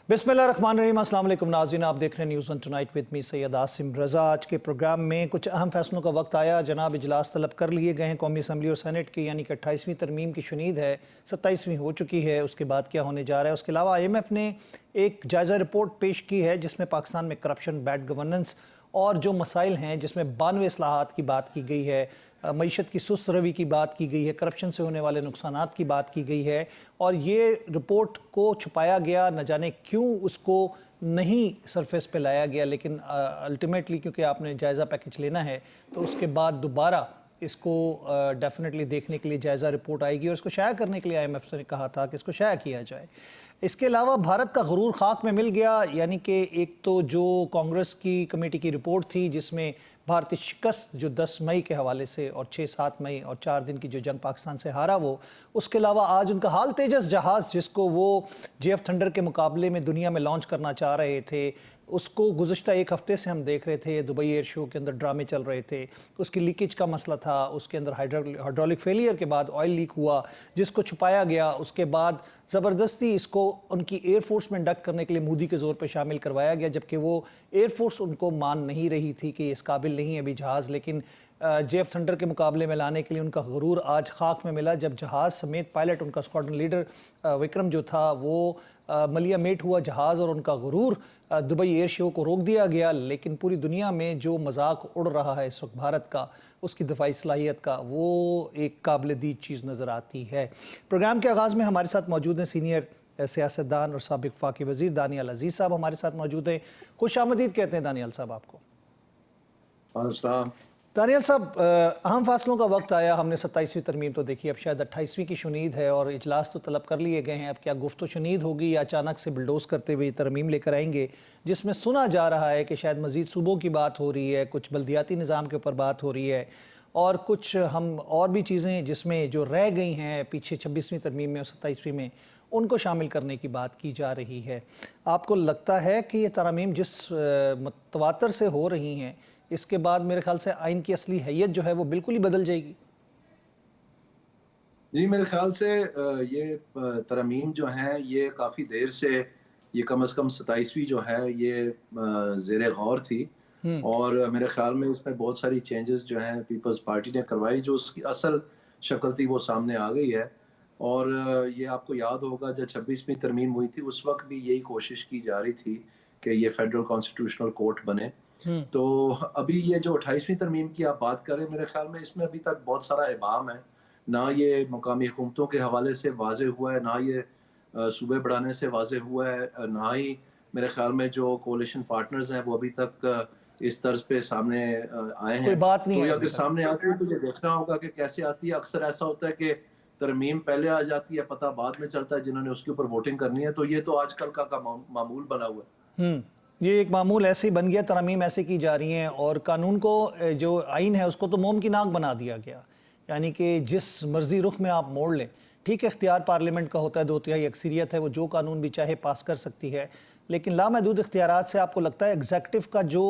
बिस्मिल्लाहिर्रहमानिर्रहीम। अस्सलाम वालेकुम नाज़रीन, आप देख रहे हैं news one tonight with me Syed Asim Raza. आज के प्रोग्राम में कुछ अहम फैसलों का वक्त आया। जनाब इजलास तलब कर लिए गए हैं कौमी असम्बली और सेनेट की, यानी कि 28वीं तरमीम की शुनीद है, 27वीं हो चुकी है। उसके बाद क्या होने जा रहा है? उसके अलावा IMF ने एक जायज़ा रिपोर्ट पेश की है जिसमें पाकिस्तान में करप्शन, बैड गवर्नेंस और जो मसाइल हैं, जिसमें 92 इस्लाहात की बात की गई है, मईशत की सुस्त रवी की बात की गई है, करप्शन से होने वाले नुकसानात की बात की गई है। और ये रिपोर्ट को छुपाया गया, न जाने क्यों उसको नहीं सरफेस पे लाया गया, लेकिन अल्टीमेटली क्योंकि आपने जायज़ा पैकेज लेना है तो उसके बाद दोबारा इसको डेफिनेटली देखने के लिए जायज़ा रिपोर्ट आएगी और इसको शाया करने के लिए IMF ने कहा था कि इसको शाया किया जाए। इसके अलावा भारत का गुरूर खाक में मिल गया, यानी कि एक तो जो कांग्रेस की कमेटी की रिपोर्ट थी जिसमें भारतीय शिकस्त जो 10 मई के हवाले से और 6-7 मई और 4 दिन की जो जंग पाकिस्तान से हारा वो, उसके अलावा आज उनका हाल तेजस जहाज़ जिसको वो JF थंडर के मुकाबले में दुनिया में लॉन्च करना चाह रहे थे, उसको गुज़िश्ता एक हफ़्ते से हम देख रहे थे। दुबई एयर शो के अंदर ड्रामे चल रहे थे, उसकी लीकेज का मसला था, उसके अंदर हाइड्रोलिक फेलियर के बाद ऑयल लीक हुआ जिसको छुपाया गया। उसके बाद ज़बरदस्ती इसको उनकी एयरफोर्स में इंडक्ट करने के लिए मोदी के ज़ोर पर शामिल करवाया गया, जबकि वो एयरफोर्स उनको मान नहीं रही थी कि इस काबिल नहीं है अभी जहाज़। लेकिन JF थंडर के मुकाबले में लाने के लिए उनका गुरूर आज खाक में मिला, जब जहाज़ समेत पायलट, उनका स्क्वाड्रन लीडर विक्रम जो था वो मलिया मेट हुआ जहाज़ और उनका गुरूर दुबई एयर शो को रोक दिया गया। लेकिन पूरी दुनिया में जो मजाक उड़ रहा है इस वक्त भारत का, उसकी दफाई सलाहियत का, वो एक काबिल दीद चीज़ नज़र आती है। प्रोग्राम के आगाज़ में हमारे साथ मौजूद हैं सीनियर सियासतदान और साबिक वफाकी वज़ीर दानियाल अजीज़ साहब हमारे साथ मौजूद हैं। खुश आमदीद कहते हैं दानियाल साहब आपको। दानियाल साहब, अहम फैसलों का वक्त आया। हमने 27वीं तरमीम तो देखी, अब शायद 28वीं की शुनीद है और इजलास तो तलब कर लिए गए हैं। अब क्या गुफ्त शुनीद होगी या अचानक से बिल्डोज करते हुए तरमीम लेकर आएंगे, जिसमें सुना जा रहा है कि शायद मज़ीद सूबों की बात हो रही है, कुछ बल्दियाती निज़ाम के ऊपर बात हो रही है और कुछ हम और भी चीज़ें जिसमें जो रह गई हैं पीछे 26वीं तरमीम में और 27वीं में, उनको शामिल करने की बात की जा रही है। आपको लगता है कि ये तरमीम जिस तवातर से हो रही हैं, इसके बाद मेरे ख्याल से आइन की असली हैयत जो है वो बिल्कुल ही बदल जाएगी? जी, मेरे ख्याल से ये तरमीम जो हैं ये काफ़ी देर से, ये कम से कम 27वीं जो है ये ज़ेरे गौर थी और मेरे ख्याल में इसमें बहुत सारी चेंजेस जो हैं पीपल्स पार्टी ने करवाई, जो उसकी असल शक्ल थी वो सामने आ गई है। और ये आपको याद होगा जब 26वीं तरमीम हुई थी उस वक्त भी यही कोशिश की जा रही थी कि ये फेडरल कॉन्स्टिट्यूशनल कोर्ट बने। तो अभी ये जो 28वीं तरमीम की आप बात करें, मेरे ख्याल में इसमें अभी तक बहुत सारा इबाम है। ना ये मुकामी हुकूमतों के हवाले से वाज़ेह हुआ है, ना ये सूबे बढ़ाने से वाज़ेह हुआ है, ना ही मेरे ख्याल में जो कोalition पार्टनर्स हैं वो अभी तक इस तर्ज पे सामने आए कोई हैं। बात नहीं तो है ये अभी अगर तक। सामने आती है तो ये देखना होगा कि कैसे आती है। अक्सर ऐसा होता है कि तरमीम पहले आ जाती है, पता बाद में चलता है जिन्होंने उसके ऊपर वोटिंग करनी है। तो ये तो आजकल का मामूल बना हुआ है। ये एक मामूल ऐसे ही बन गया, तरमीम ऐसे की जा रही हैं और कानून को, जो आइन है उसको तो मोम की नाक बना दिया गया। यानी कि जिस मर्जी रुख में आप मोड़ लें, ठीक है, इख्तियार पार्लियामेंट का होता है, 2/3 अक्सरियत है, वो जो कानून भी चाहे पास कर सकती है। लेकिन लामहदूद इख्तियारात से आपको लगता है एग्जेक्टिव का जो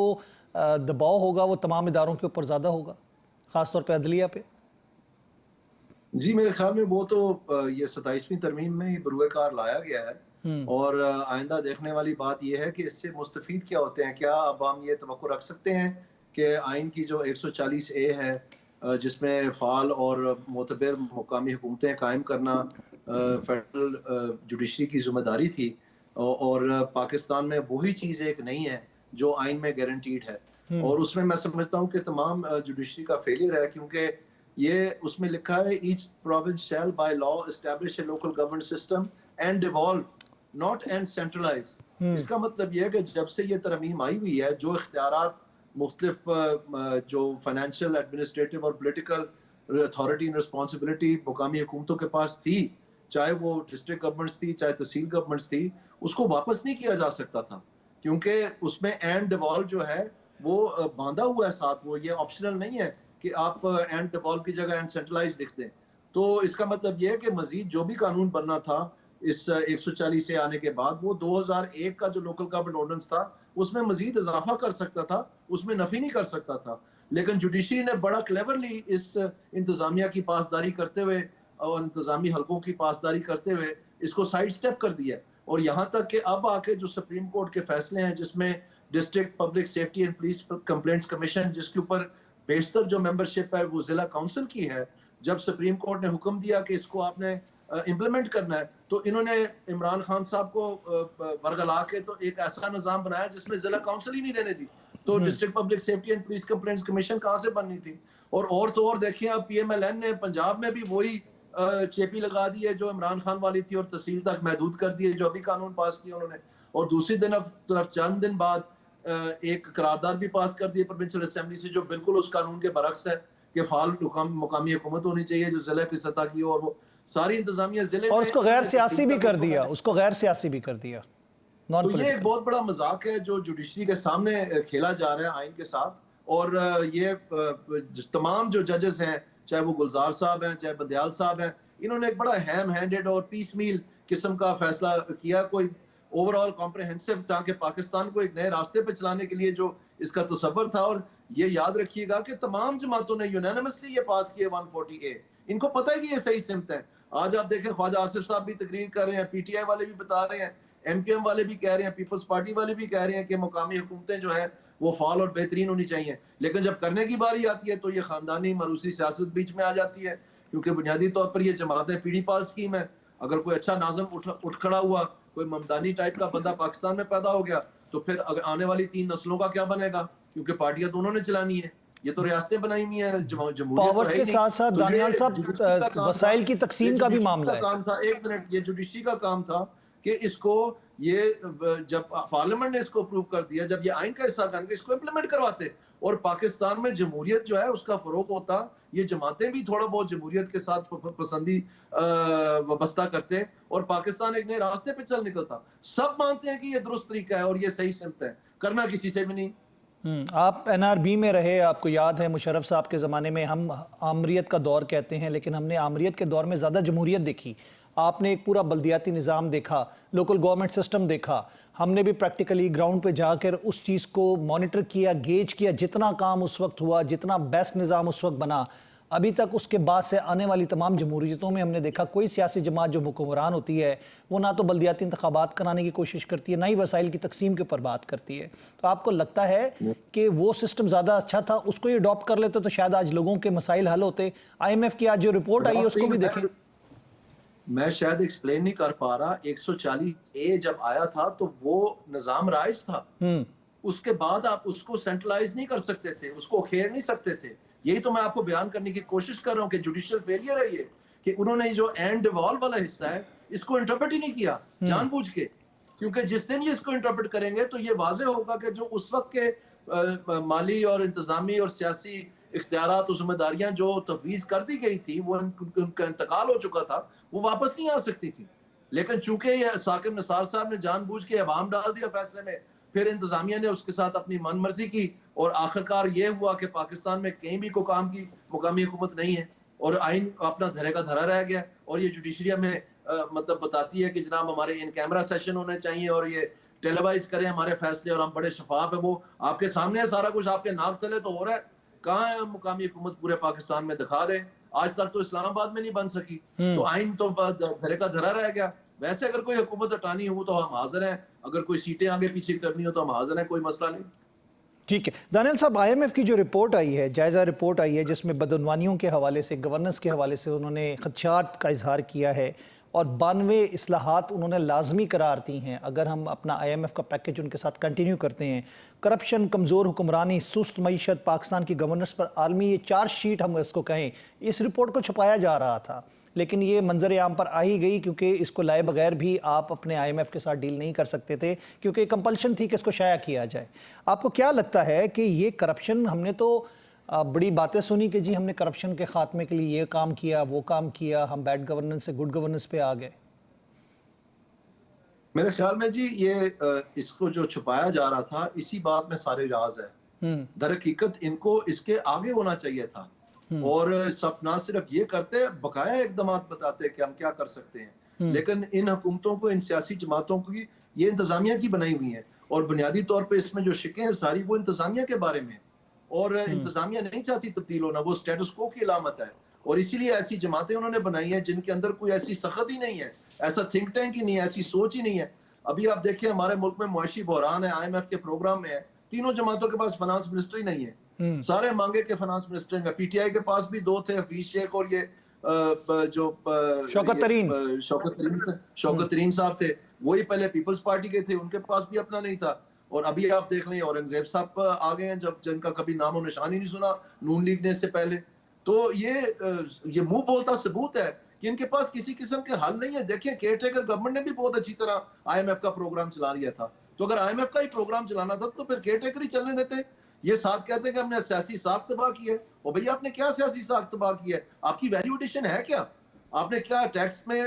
दबाव होगा वो तमाम इदारों के ऊपर ज़्यादा होगा, ख़ासतौर पर अदलिया पे? जी, मेरे ख्याल में वो तो ये 27वीं तरमीम में ही बरूए-कार लाया गया है और आइंदा देखने वाली बात ये है कि इससे मुस्तफ़ीद क्या होते हैं। क्या अब हम ये तवक्को रख सकते हैं कि आइन की जो 140 ए है, जिसमें फ़ाल और मोतबर मुकामी हुकूमतें कायम करना फेडरल जुडिशरी की ज़िम्मेदारी थी, और पाकिस्तान में वही चीज़ एक नहीं है जो आइन में गारंटीड है। और उसमें मैं समझता हूँ कि तमाम जुडिशरी का फेलियर है, क्योंकि ये उसमें लिखा है each province shall by law establish a local government system and devolve not and centralize. इसका मतलब ये है कि जब से ये तरमीम आई हुई है, जो इख्तियारात मुख्तलिफ जो फाइनेंशियल, एडमिनिस्ट्रेटिव और पोलिटिकल अथॉरिटी एंड रिस्पॉन्सिबिलिटी मुकामी हुकूमतों के पास थी, चाहे वो डिस्ट्रिक्ट गवर्नमेंट्स थी, चाहे तहसील गवर्नमेंट्स थी, उसको वापस नहीं किया जा सकता था, क्योंकि उसमें एंड डिवॉल्व जो है वो बांधा हुआ है साथ। वो ये ऑप्शनल नहीं है कि आप एंड डिवॉल्व की जगह एंड सेंट्रलाइज लिख दें। तो इसका मतलब ये है कि मजीद जो भी कानून बनना था इस 140 से आने के बाद, वो 2001 का जो लोकल गवर्नमेंट ऑर्डिनेंस था उसमें मजीद इजाफा कर सकता था, उसमें नफी नहीं कर सकता था। लेकिन जुडिशरी ने बड़ा क्लेवरली इस इंतजामिया की पासदारी करते हुए और इंतजामी हलकों की पासदारी करते हुए इसको साइड स्टेप कर दिया। और यहाँ तक कि अब आके जो सुप्रीम कोर्ट के फैसले हैं जिसमें district public safety and police complaints commission जिसके ऊपर बेशतर जो मेंबरशिप है वो जिला काउंसिल की है, जब सुप्रीम कोर्ट ने हुक्म दिया कि इसको आपने इम्प्लीमेंट करना है तो इन्होंने इमरान खान साहब को बरगला के तो एक ऐसा निजाम बनाया जिसमें जिला काउंसिल ही नहीं रहने दी। तो district public safety and police complaints commission कहाँ से बननी थी? और तो और देखिए अब PMLN ने पंजाब में भी वही चेपी लगा दी है जो इमरान खान वाली थी और तहसील तक महदूद कर दी है जो अभी कानून पास किया उन्होंने। और दूसरी तरफ चंद दिन बाद एक करारदाद भी पास कर दी प्रोविंशियल असेंबली से जो बिल्कुल उस कानून के बरक्स है कि फाल मुकामी हुकूमत होनी चाहिए जो जिले की सतह की हो और वो सारी इंतजामिया जिले और में उसको गैर सियासी भी कर दिया, उसको गैर सियासी भी कर दिया। तो ये एक बहुत बड़ा मजाक है जो जुडिशरी के सामने खेला जा रहा है आइन के साथ। और ये तमाम जो जजेस हैं चाहे वो गुलजार साहब हैं चाहे बंदयाल साहब हैं, इन्होंने एक बड़ा हैम हैंडेड और पीस मील किस्म का फैसला किया, कोई ओवरऑल कॉम्प्रहेंसिव, ताकि पाकिस्तान को एक नए रास्ते पे चलाने के लिए जो इसका तसव्वुर था। और ये याद रखिएगा कि तमाम जमातों ने यूनानिमसली ये पास किए 140A। इनको पता है कि ये सही सिमत है। आज आप देखें ख्वाजा आसिफ साहब भी तकरीर कर रहे हैं, PTI वाले भी बता रहे हैं, MQM वाले भी कह रहे हैं, पीपल्स पार्टी वाले भी कह रहे हैं कि मुकामी हुकूमतें जो है वो फाल और बेहतरीन होनी चाहिए। लेकिन जब करने की बारी आती है तो ये खानदानी मरूसी सियासत बीच में आ जाती है, क्योंकि बुनियादी तौर पर ये जमातें पीढ़ी पाल स्कीम है। अगर कोई अच्छा नाज़म उठ खड़ा हुआ, कोई ममदानी टाइप का बंदा पाकिस्तान में पैदा हो गया तो फिर आने वाली 3 नस्लों का क्या बनेगा? क्योंकि पार्टियां दोनों ने चलानी है, ये तो रियासतें बनाई हुई हैं, पावर्स के साथ साथ दानियाल साहब वसाइल की तकसीम का भी मामला है। काम था, एक मिनट, ये जुडिशरी का काम था कि इसको ये जब पार्लियामेंट ने इसको अप्रूव कर दिया, जब ये आइन का हिस्सा बन गया, इसको इम्प्लीमेंट करवाते और पाकिस्तान में जमहूरियत जो है उसका फरोग होता, ये जमातें भी थोड़ा बहुत जमहूरियत के साथ पसंदी वाबस्ता करते और पाकिस्तान एक नए रास्ते पे चल निकलता। सब मानते हैं कि ये दुरुस्त तरीका है और ये सही सिमत है, करना किसी से भी नहीं। आप NRB में रहे, आपको याद है मुशर्रफ साहब के ज़माने में हम आमरीत का दौर कहते हैं, लेकिन हमने आमरीत के दौर में ज़्यादा जमहूरियत देखी। आपने एक पूरा बल्दियाती निज़ाम देखा, लोकल गवर्नमेंट सिस्टम देखा, हमने भी प्रैक्टिकली ग्राउंड पे जाकर उस चीज़ को मॉनिटर किया, गेज किया, जितना काम उस वक्त हुआ, जितना बेस्ट निज़ाम उस वक्त बना। अभी तक उसके बाद से आने वाली तमाम जमहूरियतों में हमने देखा कोई सियासी जमात जो हुक्मरान होती है वो ना तो बल्दियाती इंतखाबात कराने की कोशिश करती है, ना ही वसाइल की तकसीम के ऊपर बात करती है। तो आपको लगता है कि वो सिस्टम ज़्यादा अच्छा था, उसको ये अडॉप्ट कर लेते तो शायद आज लोगों के मसाइल हल होते? IMF की आज जो रिपोर्ट आई है उसको भी देखें। मैं शायद एक्सप्लेन नहीं कर पा रहा। 140A जब आया था तो वो निजाम राइज था, उसके बाद आप उसको सेंट्रलाइज नहीं कर सकते थे, उसको खेर नहीं सकते थे। यही तो मैं आपको बयान करने की कोशिश कर रहा हूँ कि जुडिशियल फेलियर है ये, कि उन्होंने जो एंड डिवॉल्व वाला हिस्सा है इसको इंटरप्रेट ही नहीं किया जानबूझ के, क्योंकि जिस दिन ये इसको इंटरप्रेट करेंगे तो ये वाजे होगा कि जो उस वक्त के माली और इंतजामी और सियासी इख्तियारात और जिम्मेदारियां जो तफवीज कर दी गई थी, वो उनका इंतकाल हो चुका था, वो वापस नहीं आ सकती थी। लेकिन चूंकि ये साकिब निसार साहब ने जानबूझ के अवाम डाल दिया फैसले में, फिर इंतजामिया ने उसके साथ अपनी मनमर्जी की और आखिरकार ये हुआ कि पाकिस्तान में कहीं भी कोई काम की मुकामी हुकूमत नहीं है और आइन अपना धरे का धरा रह गया। और ये जुडिशरी में मतलब बताती है कि जनाब हमारे इन कैमरा सेशन होने चाहिए और ये टेलीवाइज करें हमारे फैसले और हम बड़े शफाफ है, वो आपके सामने है सारा कुछ, आपके नाक तले तो हो रहा है। कहाँ है मुकामी हुकूमत पूरे पाकिस्तान में? दिखा दे। आज तक तो इस्लामाबाद में नहीं बन सकी, तो आइन तो धरे का धरा रह गया। वैसे अगर कोई हुकूमत हटानी हो तो हम हाजिर हैं, अगर कोई सीटें आगे पीछे करनी हो तो हम हाजिर हैं, कोई मसला नहीं। ठीक है दानियाल साहब, IMF की जो रिपोर्ट आई है, जायज़ा रिपोर्ट आई है, जिसमें बदनवानियों के हवाले से, गवर्नेंस के हवाले से उन्होंने खदशात का इजहार किया है और 92 इस्लाहात उन्होंने लाजमी करार दी हैं अगर हम अपना IMF का पैकेज उनके साथ कंटिन्यू करते हैं। करप्शन, कमज़ोर हुक्मरानी, सुस्त मईशत, पाकिस्तान की गवर्नेंस पर आलमी ये चार्जशीट हम इसको कहें, इस रिपोर्ट को छुपाया जा रहा था, लेकिन ये मंजर आम पर आ ही गई क्योंकि इसको लाए बगैर भी आप अपने IMF के साथ डील नहीं कर सकते थे, क्योंकि कंपल्शन थी कि इसको शाया किया जाए। आपको क्या लगता है कि ये करप्शन, हमने तो बड़ी बातें सुनी कि जी हमने करप्शन के खात्मे के लिए ये काम किया, वो काम किया, हम बैड गवर्नेंस से गुड गवर्नेंस पे आ गए? मेरे ख्याल में जी ये इसको जो छुपाया जा रहा था, इसी बात में सारे राज है। दर हकीकत इनको इसके आगे होना चाहिए था और सब ना सिर्फ ये करते, बकाया इकदाम बताते कि हम क्या कर सकते हैं। लेकिन इन हुकूमतों को, इन सियासी जमातों की, ये इंतजामिया की बनाई हुई है और बुनियादी तौर पर इसमें जो शिकें हैं सारी वो इंतजामिया के बारे में, और इंतजामिया नहीं चाहती तब्दील होना, वो स्टेटस को की अलामत है। और इसीलिए ऐसी जमातें उन्होंने बनाई हैं जिनके अंदर कोई ऐसी सख्त ही नहीं है, ऐसा थिंक टैंक ही नहीं है, ऐसी सोच ही नहीं है। अभी आप देखिए हमारे मुल्क में मुआशी बहरान है, IMF के प्रोग्राम में है, तीनों जमातों के पास फाइनेंस मिनिस्टर ही नहीं है, सारे मांगे के फाइनेंस मिनिस्टर हैं। PTI के पास भी दो थे, हफीज शेख और ये शौकत तरीन साहब थे, वही पहले पीपल्स पार्टी के थे, उनके पास भी अपना नहीं था। और अभी आप देख लें औरंगजेब साहब आ गए हैं, जब जिनका कभी नामो निशान ही नहीं सुना नून लीग ने इससे पहले। तो ये मुंह बोलता सबूत है कि इनके पास किसी किस्म के हल नहीं है। देखिए केयरटेकर गवर्नमेंट ने भी बहुत अच्छी तरह IMF का प्रोग्राम चला लिया था, तो अगर IMF का ही प्रोग्राम चलाना था तो फिर केयरटेकर ही चलने देते। ये साथ कहते हैं कि हमने सियासी साख तबाह की है, और भैया आपने क्या सियासी साख तबाह की है? आपकी वैल्यू एडिशन है क्या? आपने क्या टैक्स में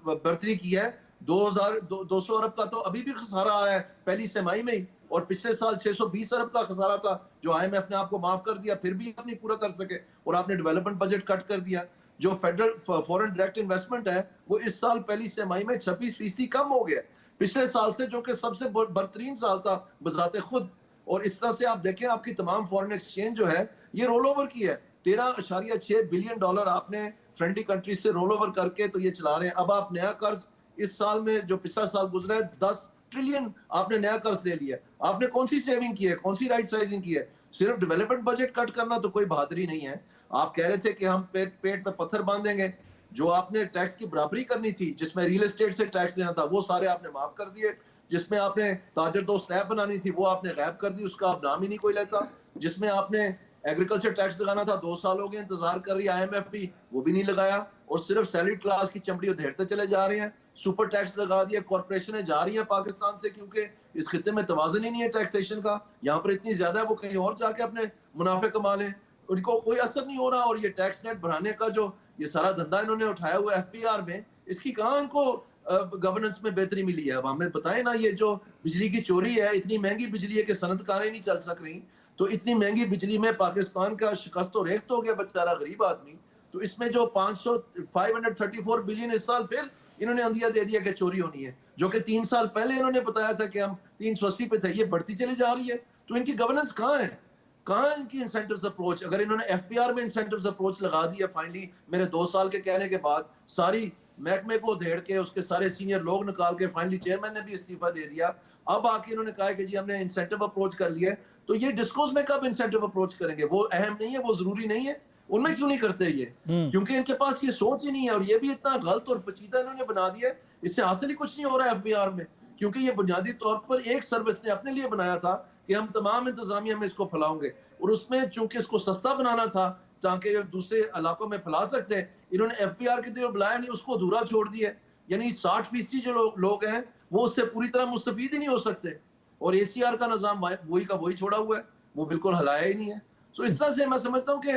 बढ़ोतरी की है? 200 अरब का तो अभी भी खसारा आ रहा है पहली तिमाही में ही, और पिछले साल 620 अरब का खसारा था जो IMF ने आपको माफ कर दिया, फिर भी आप नहीं पूरा कर सके, और आपने डेवलपमेंट बजट कट कर दिया। जो फेडरल फॉरेन डायरेक्ट इन्वेस्टमेंट है वो इस साल पहली तिमाही में 26% कम हो गया पिछले साल से, जो कि सबसे बदतरीन साल था बजाते खुद। और इस तरह से आप देखें आपकी तमाम फॉरेन एक्सचेंज जो है ये रोल ओवर की है, 13.6 बिलियन डॉलर आपने फ्रेंडली कंट्री से रोल ओवर करके तो ये चला रहे हैं। अब आप नया कर्ज इस साल में जो पिछला साल गुजरा है 10 ट्रिलियन आपने नया कर्ज ले लिया। आपने कौन सी सेविंग की है, कौन सी राइट साइजिंग की है? सिर्फ डेवलपमेंट बजट कट करना तो कोई बहादुरी नहीं है। आप कह रहे थे कि हम पेट पे पत्थर बांधेंगे, जो आपने टैक्स की बराबरी करनी थी, जिसमें रियल एस्टेट से टैक्स लेना था, वो सारे आपने माफ कर दिए। जिसमें आपने ताजर दोस्त ऐप बनानी थी वो आपने गायब कर दी, उसका अब नाम ही नहीं कोई लेता। जिसमें आपने एग्रीकल्चर टैक्स लगाना था, 2 साल हो गए इंतजार कर रही है IMF भी, वो भी नहीं लगाया, और सिर्फ सैलरी क्लास की चमड़ी उधेड़ते चले जा रहे हैं। सुपर टैक्स लगा दिया, कॉर्पोरेशनें जा रही हैं पाकिस्तान से, क्योंकि इस खिते में तवाज़ुन ही नहीं है टैक्सेशन का। यहाँ पर इतनी ज्यादा है, वो कहीं और जाके अपने मुनाफे कमा लें, उनको कोई असर नहीं हो रहा। और ये टैक्स नेट बढ़ाने का जो ये सारा धंधा इन्होंने उठाया हुआ FPR में, इसकी कहाँ इनको गवर्नेंस में बेहतरी मिली है? अब हमें बताएं ना, ये जो बिजली की चोरी है, इतनी महंगी बिजली है कि सनतकारें नहीं चल सक रही, तो इतनी महंगी बिजली में पाकिस्तान का शिकस्त तो रेख्त हो गया बेचारा गरीब आदमी। तो इसमें जो 534 बिलियन इस साल फिर इन्होंने अंदिया दे दिया कि चोरी होनी है, जो कि 3 साल पहले इन्होंने बताया था कि हम 380 पे थे, ये बढ़ती चली जा रही है। तो इनकी गवर्नेंस कहाँ है? कहाँ इनकी इंसेंटिव्स अप्रोच? अगर इन्होंने FPR में इंसेंटिव्स अप्रोच लगा दिया फाइनली मेरे 2 साल के कहने के बाद, सारी महकमे को धेड़ के उसके सारे सीनियर लोग निकाल के फाइनली चेयरमैन ने भी इस्तीफा दे दिया, अब आके इन्होंने कहा कि जी हमने इंसेंटिव अप्रोच कर लिया है, तो ये डिस्कोर्स में कब इंसेंटिव अप्रोच करेंगे? वो अहम नहीं है, वो जरूरी नहीं है, उनमें क्यों नहीं करते ये? क्योंकि इनके पास ये सोच ही नहीं है, और ये भी इतना गलत और पेचीदा इन्होंने बना दिया है, इससे हासिल ही कुछ नहीं हो रहा है FBR में। क्योंकि ये बुनियादी तौर पर एक सर्विस ने अपने लिए बनाया था कि हम तमाम इंतजामिया में इसको फैलाओगे, और उसमें चूंकि इसको सस्ता बनाना था ताकि दूसरे इलाकों में फैला सकते हैं, इन्होंने FBR की तरफ बुलाया नहीं, उसको अधूरा छोड़ दिया। यानी 60% जो लोग हैं वो उससे पूरी तरह मुस्तफीद ही नहीं हो सकते, और ACR का निजाम वही का वही छोड़ा हुआ है, वो बिल्कुल हलाया ही नहीं है। तो इस तरह से मैं समझता हूँ कि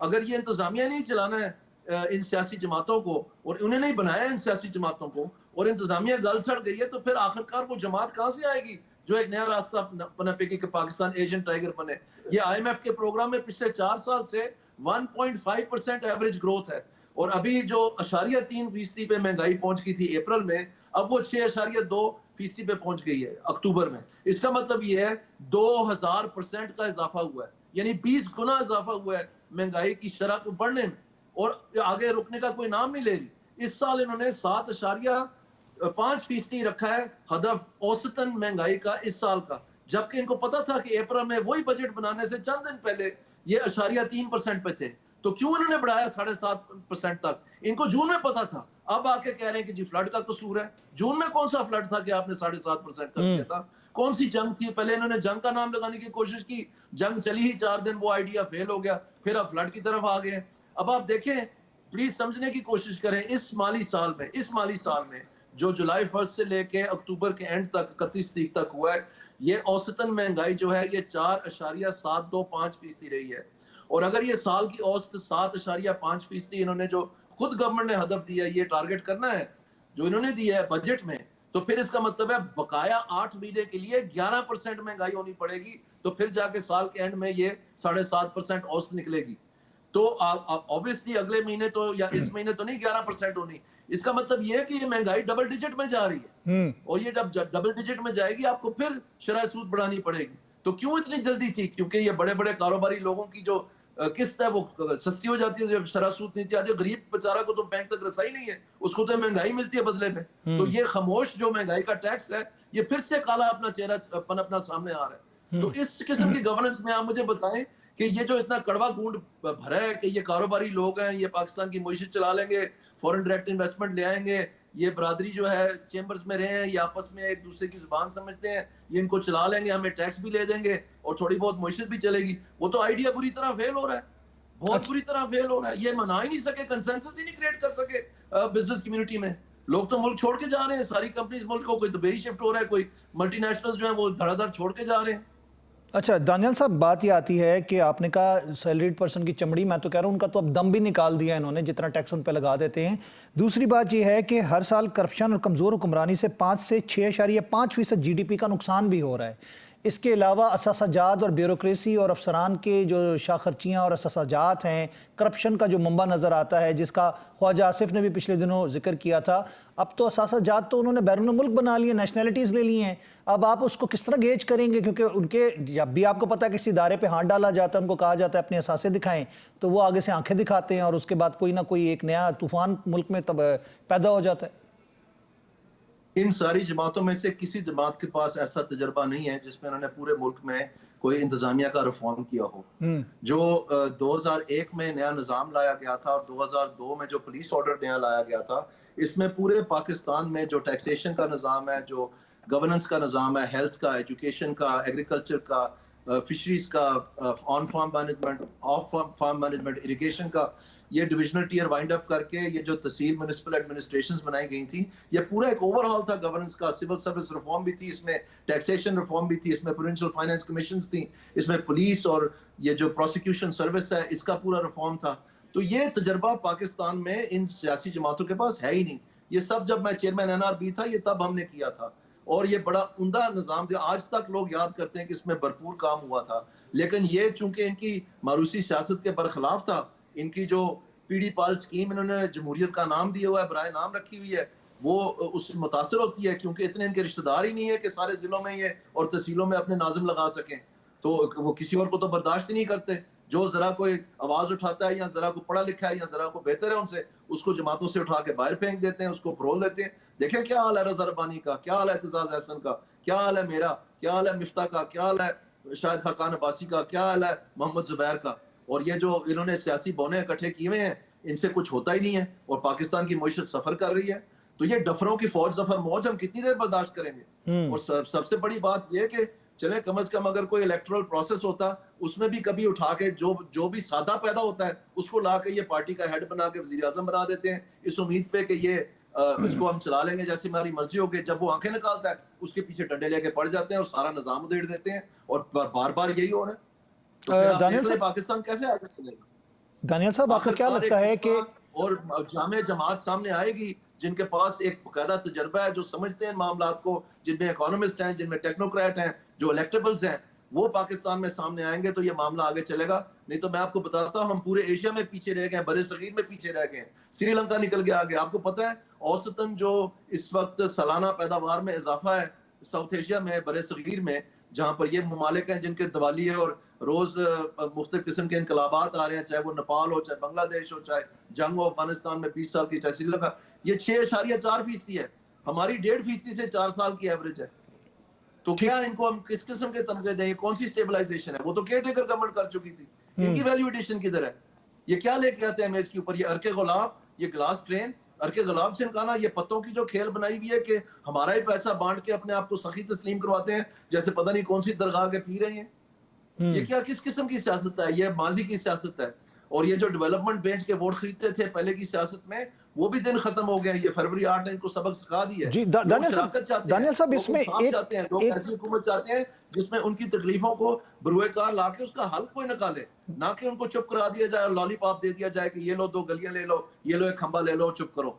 अगर ये इंतजामिया नहीं चलाना है इन सियासी जमातों को, और उन्हें नहीं बनाया इन सियासी जमातों को, और इंतजामिया गल सड़ गई है, तो फिर आखिरकार वो जमात कहाँ से आएगी जो एक नया रास्ता पनपेगी कि पाकिस्तान एशियन टाइगर बने? ये IMF के प्रोग्राम में पिछले 4 साल से 1.5% एवरेज ग्रोथ है, और अभी जो 0.3% पे महंगाई पहुंच गई थी अप्रैल में, अब वो 6.2% पे पहुंच गई है अक्टूबर में। इसका मतलब ये है 2000% का इजाफा हुआ है, यानी 20 गुना इजाफा हुआ है महंगाई की शरह को बढ़ने में, और आगे रुकने का कोई नाम नहीं ले रही। इस साल इन्होंने 7.5% रखा है हदफ औसतन महंगाई का इस साल का, जबकि इनको पता था कि अप्रैल में वही बजट बनाने से चंद दिन पहले ये 0.3% पे थे। तो क्यों इन्होंने बढ़ाया 7.5% तक? इनको जून में पता था, अब आके कह रहे हैं कि जी फ्लड का कसूर है। जून में कौन सा फ्लड था कि आपने 7.5% कर दिया था? कौन सी जंग थी? पहले इन्होंने जंग का नाम लगाने की कोशिश की, जंग चली ही 4 दिन, वो आइडिया फेल हो गया, फिर अब फ्लड की तरफ आ गए। अब आप देखें, प्लीज समझने की कोशिश करें, इस माली साल में जो जुलाई 1 से लेके अक्टूबर के एंड तक 31 तारीख तक हुआ है, ये औसतन महंगाई जो है ये 4.725% रही है। और अगर ये साल की औसत 7.5% इन्होंने जो खुद गवर्नमेंट ने हदफ दिया है, ये टारगेट करना है जो इन्होंने दिया है बजट में, तो फिर इसका मतलब है बकाया 8 महीने के लिए 11% महंगाई होनी पड़ेगी, तो फिर जाके साल के एंड में ये 7.5% औसत निकलेगी। तो ऑब्वियसली अगले महीने तो या इस महीने तो नहीं 11% होनी। इसका मतलब ये है कि ये महंगाई डबल डिजिट में जा रही है, और ये जब डबल डिजिट में जाएगी आपको फिर शरह सूद बढ़ानी पड़ेगी। तो क्यों इतनी जल्दी थी? क्योंकि ये बड़े बड़े कारोबारी लोगों की जो किस्त है वो सस्ती हो जाती है जब शरह सूद नीचे आती है। गरीब बेचारा को तो बैंक तक रसाई नहीं है, उसको तो महंगाई मिलती है बदले में। तो ये खामोश जो महंगाई का टैक्स है, ये फिर से काला अपना चेहरा अपना सामने आ रहा है। तो इस किस्म की गवर्नेंस में आप मुझे बताएं कि ये जो इतना कड़वा गूंड भरा है कि ये कारोबारी लोग हैं, ये पाकिस्तान की मईशत चला लेंगे, फॉरेन डायरेक्ट इन्वेस्टमेंट ले आएंगे, ये बरादरी जो है चेंबर्स में रहे हैं, ये आपस में एक दूसरे की जुबान समझते हैं, ये इनको चला लेंगे, हमें टैक्स भी ले देंगे और थोड़ी बहुत मईशत भी चलेगी। वो तो आइडिया बुरी तरह फेल हो रहा है, बहुत बुरी तरह फेल हो रहा है। ये मना ही नहीं सके, कंसेंसस ही नहीं क्रिएट कर सके बिजनेस कम्युनिटी में। लोग तो मुल्क छोड़ के जा रहे हैं, सारी कंपनीज मुल्क को, कोई दुबई शिफ्ट हो रहा है, कोई मल्टीनेशनल जो है वो धड़ाधड़ छोड़ के जा रहे हैं। अच्छा दानियल साहब, बात ये आती है कि आपने कहा सैलरीड पर्सन की चमड़ी, मैं तो कह रहा हूँ उनका तो अब दम भी निकाल दिया इन्होंने, जितना टैक्स उन पे लगा देते हैं। दूसरी बात ये है कि हर साल करप्शन और कमज़ोर हुक्मरानी से 5 से 6.5% GDP का नुकसान भी हो रहा है। इसके अलावा असासाजात और ब्यूरोक्रेसी और अफसरान के जो शाखर्चियाँ और असासाजात हैं, करप्शन का जो मंबा नज़र आता है, जिसका ख्वाजा आसिफ ने भी पिछले दिनों जिक्र किया था। अब तो असासाजात तो उन्होंने बैरून मुल्क बना लिए, नेशनैलिटीज़ ले ली हैं। अब आप उसको किस तरह गेज करेंगे? क्योंकि उनके जब भी आपको पता है किसी इदारे पे हाथ डाला जाता है, उनको कहा जाता है अपने असासे दिखाएं, तो वो आगे से आंखें दिखाते हैं और उसके बाद कोई ना कोई एक नया तूफान मुल्क में तब पैदा हो जाता है। इन सारी जमातों में से किसी जमात के पास ऐसा तजर्बा नहीं है जिसमें उन्होंने पूरे मुल्क में कोई इंतजामिया का रिफॉर्म किया हो। जो 2001 में नया निज़ाम लाया गया था और 2002 में जो पुलिस ऑर्डर नया लाया गया था, इसमें पूरे पाकिस्तान में जो टैक्सेशन का निज़ाम है, जो गवर्नेंस का निज़ाम है, हेल्थ का, एजुकेशन का, एग्रीकल्चर का, फिशरीज का, on farm management, off farm management, irrigation का, ये डिविजनल टीयर वाइंड अप करके ये जो तहसील म्युनिसिपल एडमिनिस्ट्रेशंस बनाई गई थी, ये पूरा एक ओवरऑल था गवर्नेंस का। सिविल सर्विस रिफॉर्म भी थी इसमें, टैक्सेशन रिफॉर्म भी थी इसमें, प्रोविंशियल फाइनेंस कमीशंस थी इसमें, पुलिस और ये जो प्रोसिक्यूशन सर्विस है इसका पूरा रिफॉर्म था। तो ये तजर्बा पाकिस्तान में इन सियासी जमातों के पास है ही नहीं। ये सब जब मैं चेयरमैन NRB था, ये तब हमने किया था और ये बड़ा उम्दा निज़ाम था। आज तक लोग याद करते हैं कि इसमें भरपूर काम हुआ था, लेकिन ये चूंकि इनकी मारूसी सियासत के बरखिलाफ था, इनकी जो पीडी पाल स्कीम इन्होंने जमहूरियत का नाम दिया हुआ है, बराए नाम रखी हुई है, वो उससे मुतासर होती है क्योंकि इतने इनके रिश्तेदार ही नहीं है कि सारे जिलों में ये और तहसीलों में अपने नाजिम लगा सकें। तो वो किसी और को तो बर्दाश्त ही नहीं करते। जो जरा कोई आवाज उठाता है या जरा को पढ़ा लिखा है या जरा को बेहतर है उनसे, उसको जमातों से उठा के बाहर फेंक देते हैं, उसको फरोल देते हैं। देखें क्या हाल है रज़ा रब्बानी का, क्या हाल है एतजाज अहसन का, क्या हाल है मेरा, क्या हाल है मिफ्ता का, क्या हाल है शाहिद खाकान अब्बासी का, क्या हाल है मोहम्मद जुबैर का। और ये जो इन्होंने सियासी बौने इकट्ठे किए हुए हैं, इनसे कुछ होता ही नहीं है और पाकिस्तान की मईशत सफर कर रही है। तो ये डफरों की फौज जफर मौज हम कितनी देर बर्दाश्त करेंगे? और सबसे बड़ी बात यह कि चले कम से कम अगर कोई इलेक्टोरल प्रोसेस होता, उसमें भी कभी उठा के जो भी सादा पैदा होता है उसको ला के ये पार्टी का हेड बना के वजीर आजम बना देते हैं, इस उम्मीद पे कि ये इसको हम चला लेंगे जैसी हमारी मर्जी होगी। जब वो आंखें निकालता है उसके पीछे डंडे लेके पड़ जाते हैं और सारा निजाम उधेड़ देते हैं और बार बार यही हो रहा है। तो फिर आप देख लें पाकिस्तान कैसे आगे चलेगा। दानियल साहब, आपको क्या लगता है कि और जामे जमात सामने आएगी जिनके पास एक बकायदा तजर्बा है, जो समझते हैं मामलात को, जिनमें इकोनॉमिस्ट हैं, जिनमें टेक्नोक्रेट हैं, जो इलेक्टेबल्स हैं, वो पाकिस्तान में सामने आएंगे तो ये मामला आगे चलेगा। नहीं तो मैं आपको बताता हूँ, हम पूरे एशिया में पीछे रह गए, बड़े सगीर में पीछे रह गए, श्रीलंका निकल गया आगे। आपको पता है औसतन जो इस वक्त सालाना पैदावार में इजाफा है साउथ एशिया में, बड़े सगीर में, जहाँ पर ये ममालिक हैं जिनके दिवाली है और रोज मुख्तलिफ किस्म के इनकलाबात आ रहे हैं, चाहे वो नेपाल हो, चाहे बांग्लादेश हो, चाहे जंग हो अफगानिस्तान में 20 साल की, चाहे श्रीलंका, ये 6.4% है। हमारी 1.5% से 4 साल की एवरेज है। तो क्या इनको हम किस किस्म के तनखे दें? कौन सी स्टेबलाइजेशन है? वो तो केयर टेकर गवर्नमेंट कर चुकी थी। इनकी वैल्यू एडिशन किधर है? ये क्या लेके आते हैं मेज के ऊपर? ये अर्के गुलाब, ये ग्लास ट्रेन, अर्के गुलाब छिनकाना, ये पत्तों की जो खेल बनाई हुई है कि हमारा ही पैसा बांट के अपने आप को सखी तस्लीम करवाते हैं जैसे पता नहीं कौन सी दरगाह के पी रहे हैं। ये क्या किस किस्म की सियासत है? ये माजी की सियासत है। और ये जो डेवलपमेंट बेंच के वोट खरीदते थे पहले की सियासत में, वो भी दिन खत्म हो गया। ये फरवरी 8 ने इनको सबक सिखा दी है। दानियल साहब, इसमें चाहते हैं लोग ऐसी हुकूमत चाहते हैं जिसमें उनकी तकलीफों को बरूए कार लाके उसका हल कोई निकाले, ना कि उनको चुप करा दिया जाए और लॉलीपॉप दे दिया जाए कि ये लो 2 गलियां ले लो, ये लो 1 खंबा ले लो, चुप करो।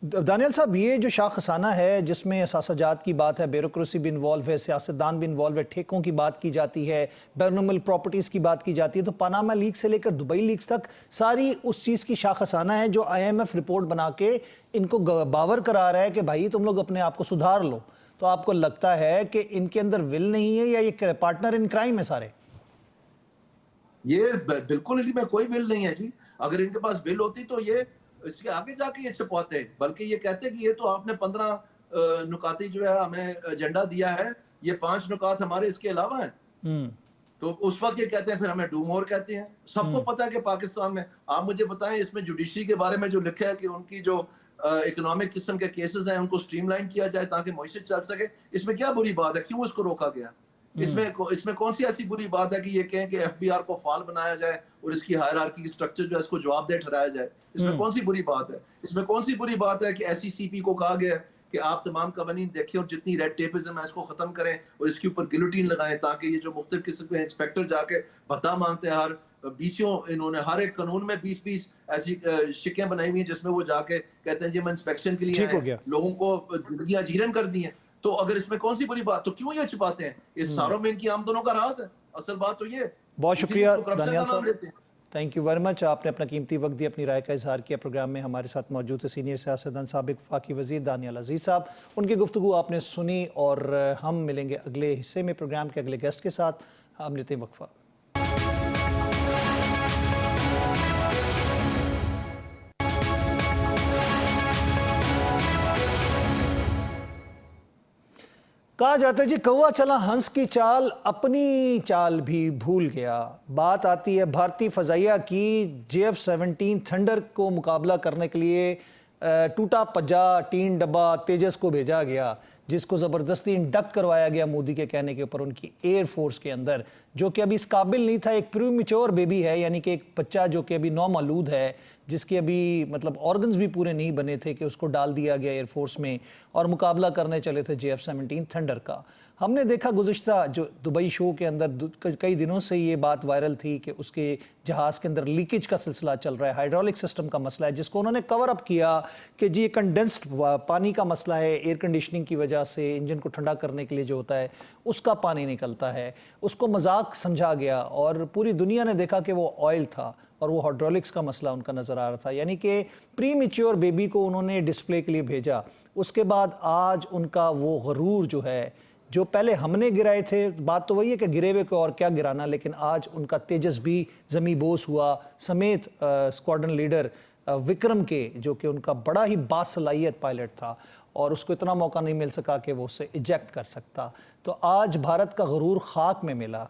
दानियल साहब, ये जो शाखसाना है जिसमें असासाजात की बात है, ब्यूरोक्रेसी भी इन्वॉल्व है, सियासतदान भी इन्वॉल्व है, ठेकों की बात की जाती है, बैनुल प्रॉपर्टीज़ की बात की जाती है, तो पनामा लीक से लेकर दुबई लीक्स तक सारी उस चीज़ की शाखसाना है जो IMF रिपोर्ट बना के इनको बावर करा रहा है कि भाई तुम लोग अपने आप को सुधार लो। तो आपको लगता है कि इनके अंदर विल नहीं है या ये पार्टनर इन क्राइम है सारे? ये बिल्कुल इनमें कोई विल नहीं है जी। अगर इनके पास विल होती तो ये इसके आगे जाके ये छुपाते, बल्कि ये कहते कि ये तो आपने 15 नुकाती जो है हमें एजेंडा दिया है, ये 5 नुकात हमारे इसके अलावा हैं। हम्म। तो उस वक्त ये कहते हैं, फिर हमें डू मोर कहते हैं। सबको हम्म। पता है कि पाकिस्तान में, आप मुझे बताएं इसमें जुडिशरी के बारे में जो लिखा है कि उनकी जो इकोनॉमिक किस्म के केसेस हैं उनको स्ट्रीमलाइन किया जाए ताकि मईशत चल सके। इसमें क्या बुरी बात है, क्यों इसको रोका गया? हम्म। इसमें कौन सी ऐसी बुरी बात है कि ये कहें कि एफबीआर को फाल बनाया जाए और इसकी हायरार्की स्ट्रक्चर जो है इसको जवाबदेह ठहराया जाए? इसमें हम्म। कौन सी बुरी बात है? इसमें कौन सी बुरी बात है कि एसईसीपी को कहा गया है कि आप तमाम कवानीन देखें और जितनी रेड टेपिज्म है इसको खत्म करें और इसके ऊपर गिलोटीन लगाएं, ताकि ये जो मुख्तलिफ किस्म के इंस्पेक्टर जाके भत्ता मांगते हैं, हर बीसियों इन्होंने हर एक कानून में 20-20 ऐसी शिकें बनाई हुई हैं जिसमें वो जाके कहते हैं जी हम इंस्पेक्शन के लिए ठीक आए, हो गया। लोगों को जिंदगियां जीरन कर दी हैं। तो अगर इसमें कौन सी बुरी बात, तो क्यों ये छुपाते हैं? इस हम्म। सारों में इनकी आमदनों का राज है। असल बात तो ये, बहुत इसीलिए शुक्रिया इसको करप्शन दानियाल का नाम साहब, लेते हैं। Thank you very much. आपने अपना कीमती वक्त दिया, अपनी राय का इजहार किया। प्रोग्राम में हमारे साथ मौजूद है सीनियर सियासतदान साबिक वफाकी वज़ीर दानियाल अजीज़ साहब। उनकी गुफ्तगू आपने सुनी और हम मिलेंगे अगले हिस्से में प्रोग्राम के अगले गेस्ट के साथ। हम लेते हैं वक्फा। कहा जाता है जी, कौवा चला हंस की चाल, अपनी चाल भी भूल गया। बात आती है भारतीय फ़ज़ाइया की। JF-17 थंडर को मुकाबला करने के लिए टूटा पजा टीन डब्बा तेजस को भेजा गया, जिसको ज़बरदस्ती इंडक्ट करवाया गया मोदी के कहने के ऊपर उनकी एयरफोर्स के अंदर, जो कि अभी इस काबिल नहीं था। एक प्रीमेच्योर बेबी है, यानी कि एक बच्चा जो कि अभी नौमौलूद है, जिसके अभी मतलब ऑर्गन्स भी पूरे नहीं बने थे, कि उसको डाल दिया गया एयरफोर्स में और मुकाबला करने चले थे JF-17 थंडर का। हमने देखा गुज़िश्ता जो दुबई शो के अंदर कई दिनों से ये बात वायरल थी कि उसके जहाज़ के अंदर लीकेज का सिलसिला चल रहा है, हाइड्रोलिक सिस्टम का मसला है, जिसको उन्होंने कवर अप किया कि जी ये कंडेंस्ड पानी का मसला है, एयर कंडीशनिंग की वजह से इंजन को ठंडा करने के लिए जो होता है उसका पानी निकलता है। उसको मजाक समझा गया और पूरी दुनिया ने देखा कि वो ऑयल था और वो हाइड्रोलिक्स का मसला उनका नज़र आ रहा था। यानी कि प्री मेच्योर बेबी को उन्होंने डिस्प्ले के लिए भेजा। उसके बाद आज उनका वो गरूर जो है, जो पहले हमने गिराए थे, बात तो वही है कि गिरे हुए को और क्या गिराना, लेकिन आज उनका तेजस भी ज़मी बोस हुआ, समेत स्क्वाड्रन लीडर विक्रम के, जो कि उनका बड़ा ही बासलाहियत पायलट था और उसको इतना मौका नहीं मिल सका कि वो उससे इजेक्ट कर सकता। तो आज भारत का गरूर खाक में मिला।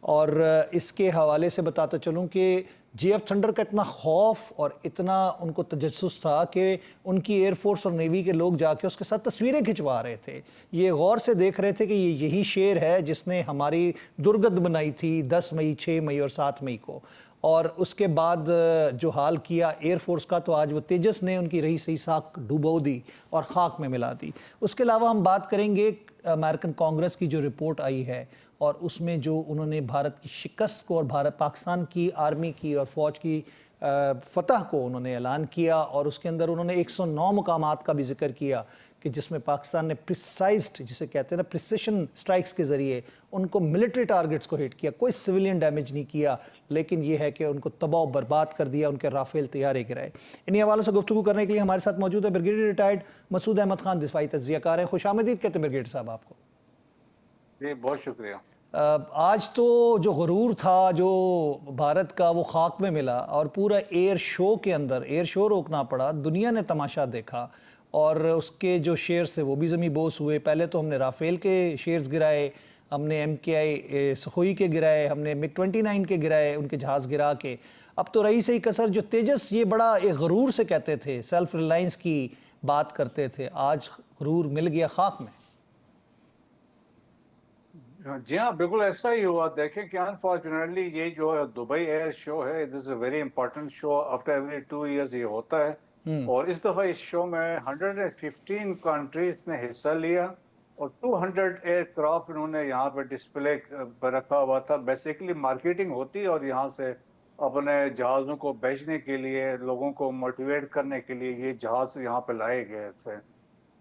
और इसके हवाले से बताता चलूँ कि JF थंडर का इतना खौफ और इतना उनको तजस्सुस था कि उनकी एयरफोर्स और नेवी के लोग जाके उसके साथ तस्वीरें खिंचवा रहे थे। ये गौर से देख रहे थे कि ये यही शेर है जिसने हमारी दुर्गंध बनाई थी 10 मई, 6 मई और 7 मई को। और उसके बाद जो हाल किया एयरफोर्स का, तो आज वो तेजस ने उनकी रही सही साख डुबो दी और खाक में मिला दी। उसके अलावा हम बात करेंगे अमेरिकन कांग्रेस की जो रिपोर्ट आई है और उसमें जो उन्होंने भारत की शिकस्त को और भारत पाकिस्तान की आर्मी की और फ़ौज की फतह को उन्होंने ऐलान किया। और उसके अंदर उन्होंने 109 मुकामात का भी जिक्र किया कि जिसमें पाकिस्तान ने प्रिसाइज्ड, जिसे कहते हैं ना, प्रिसिशन स्ट्राइक्स के ज़रिए उनको मिलिट्री टारगेट्स को हिट किया, कोई सिविलियन डैमेज नहीं किया, लेकिन यह है कि उनको तबाह बर्बाद कर दिया, उनके राफेल तैयारे गिराए। इन्हीं हवालों से गुफ्तगू करने के लिए हमारे साथ मौजूद है ब्रिगेडियर रिटायर्ड मसूद अहमद खान, दिफाई तज्जियाकार हैं। खुशामदीद कहते हैं ब्रिगेडियर साहब आपको। जी बहुत शुक्रिया। आज तो जो गरूर था जो भारत का, वो खाक में मिला और पूरा एयर शो के अंदर एयर शो रोकना पड़ा, दुनिया ने तमाशा देखा और उसके जो शेयर्स थे वो भी ज़मी बोस हुए। पहले तो हमने राफेल के शेयर्स गिराए, हमने MKI सखोई के गिराए, हमने MiG-29 के गिराए, उनके जहाज़ गिरा के। अब तो रही सही कसर जो तेजस ये बड़ा एक गरूर से कहते थे, सेल्फ रिलायंस की बात करते थे, आज गरूर मिल गया खाक में। जी हाँ, बिल्कुल ऐसा ही हुआ। देखें कि अनफॉर्चुनेटली ये जो दुबई एयर शो है, it is a very important show, after every 2 years ये होता है। और इस दफ़ा इस शो में 115 कंट्रीज ने हिस्सा लिया और 200 एयरक्राफ्ट इन्होंने यहाँ पे डिस्प्ले पर रखा हुआ था। बेसिकली मार्केटिंग होती है और यहाँ से अपने जहाज़ों को बेचने के लिए, लोगों को मोटिवेट करने के लिए ये जहाज़ यहाँ पे लाए गए थे।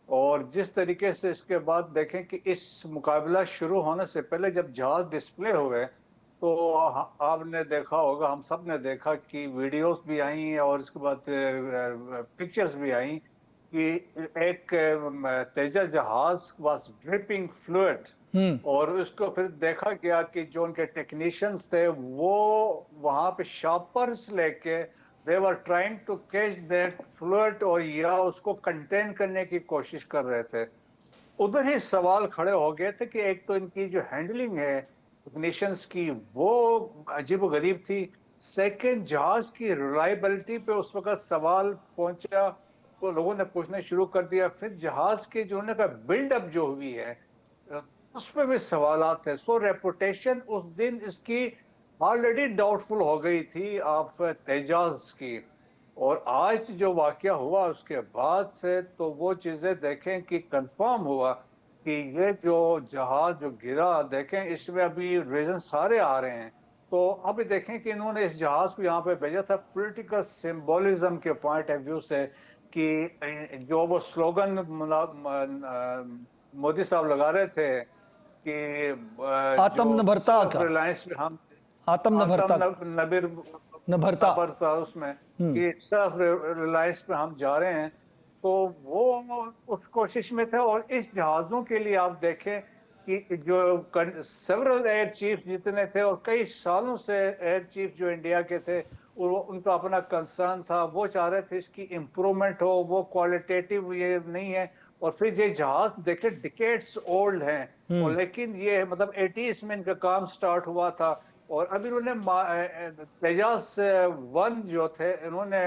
और जिस तरीके से इसके बाद देखें कि इस मुकाबला शुरू होने से पहले जब जहाज डिस्प्ले हुए तो आपने देखा होगा, हम सब ने देखा कि वीडियोस भी आई और इसके बाद पिक्चर्स भी आई कि एक तेजस जहाज वाज ड्रिपिंग फ्लूइड और उसको फिर देखा गया कि जो उनके टेक्नीशियंस थे वो वहां पे शॉपर्स लेके they were trying to catch that fluid और या उसको कंटेन करने की कोशिश कर रहे थे। उधर ही सवाल खड़े हो गए थे कि एक तो इनकी जो हैंडलिंग है टेक्नीशियंस की वो अजीब गरीब थी। सेकंड, जहाज की रिलायबिलिटी पे उस वक्त सवाल पहुंचा तो लोगों ने पूछना शुरू कर दिया। फिर जहाज के जो उनका बिल्डअप जो हुई है उस पर भी सवालात है। सो रेपुटेशन उस दिन इसकी ऑलरेडी डाउटफुल हो गई थी ऑफ तेजाज की। और आज जो वाकया हुआ उसके बाद से तो वो चीजें देखें कि कंफर्म हुआ कि ये जो जहाज जो गिरा, देखें इसमें अभी रीजन सारे आ रहे हैं। तो अभी देखें कि इन्होंने इस जहाज को यहाँ पे भेजा था पॉलिटिकल सिंबोलिज्म के पॉइंट ऑफ व्यू से कि जो वो स्लोगन मोदी साहब लगा रहे थे कि आत्म जो निर्भरता सेल्फ का, रिलायंस पे हम आत्म निर्भरता, नबिर निर्भरता। खबर था उसमें कि सेल्फ रिलायंस पे हम जा रहे हैं। तो वो उस कोशिश में थे। और इस जहाजों के लिए आप देखें कि जो सेवरल एयर चीफ जितने थे और कई सालों से एयर चीफ जो इंडिया के थे उनका अपना कंसर्न था, वो चाह रहे थे इसकी इम्प्रूवमेंट हो, वो क्वालिटेटिव ये नहीं है। और फिर ये जहाज देखे डिकेड्स ओल्ड हैं और लेकिन ये मतलब 80s में इनका काम स्टार्ट हुआ था। और अभी इन्होंने तेजास वन जो थे इन्होंने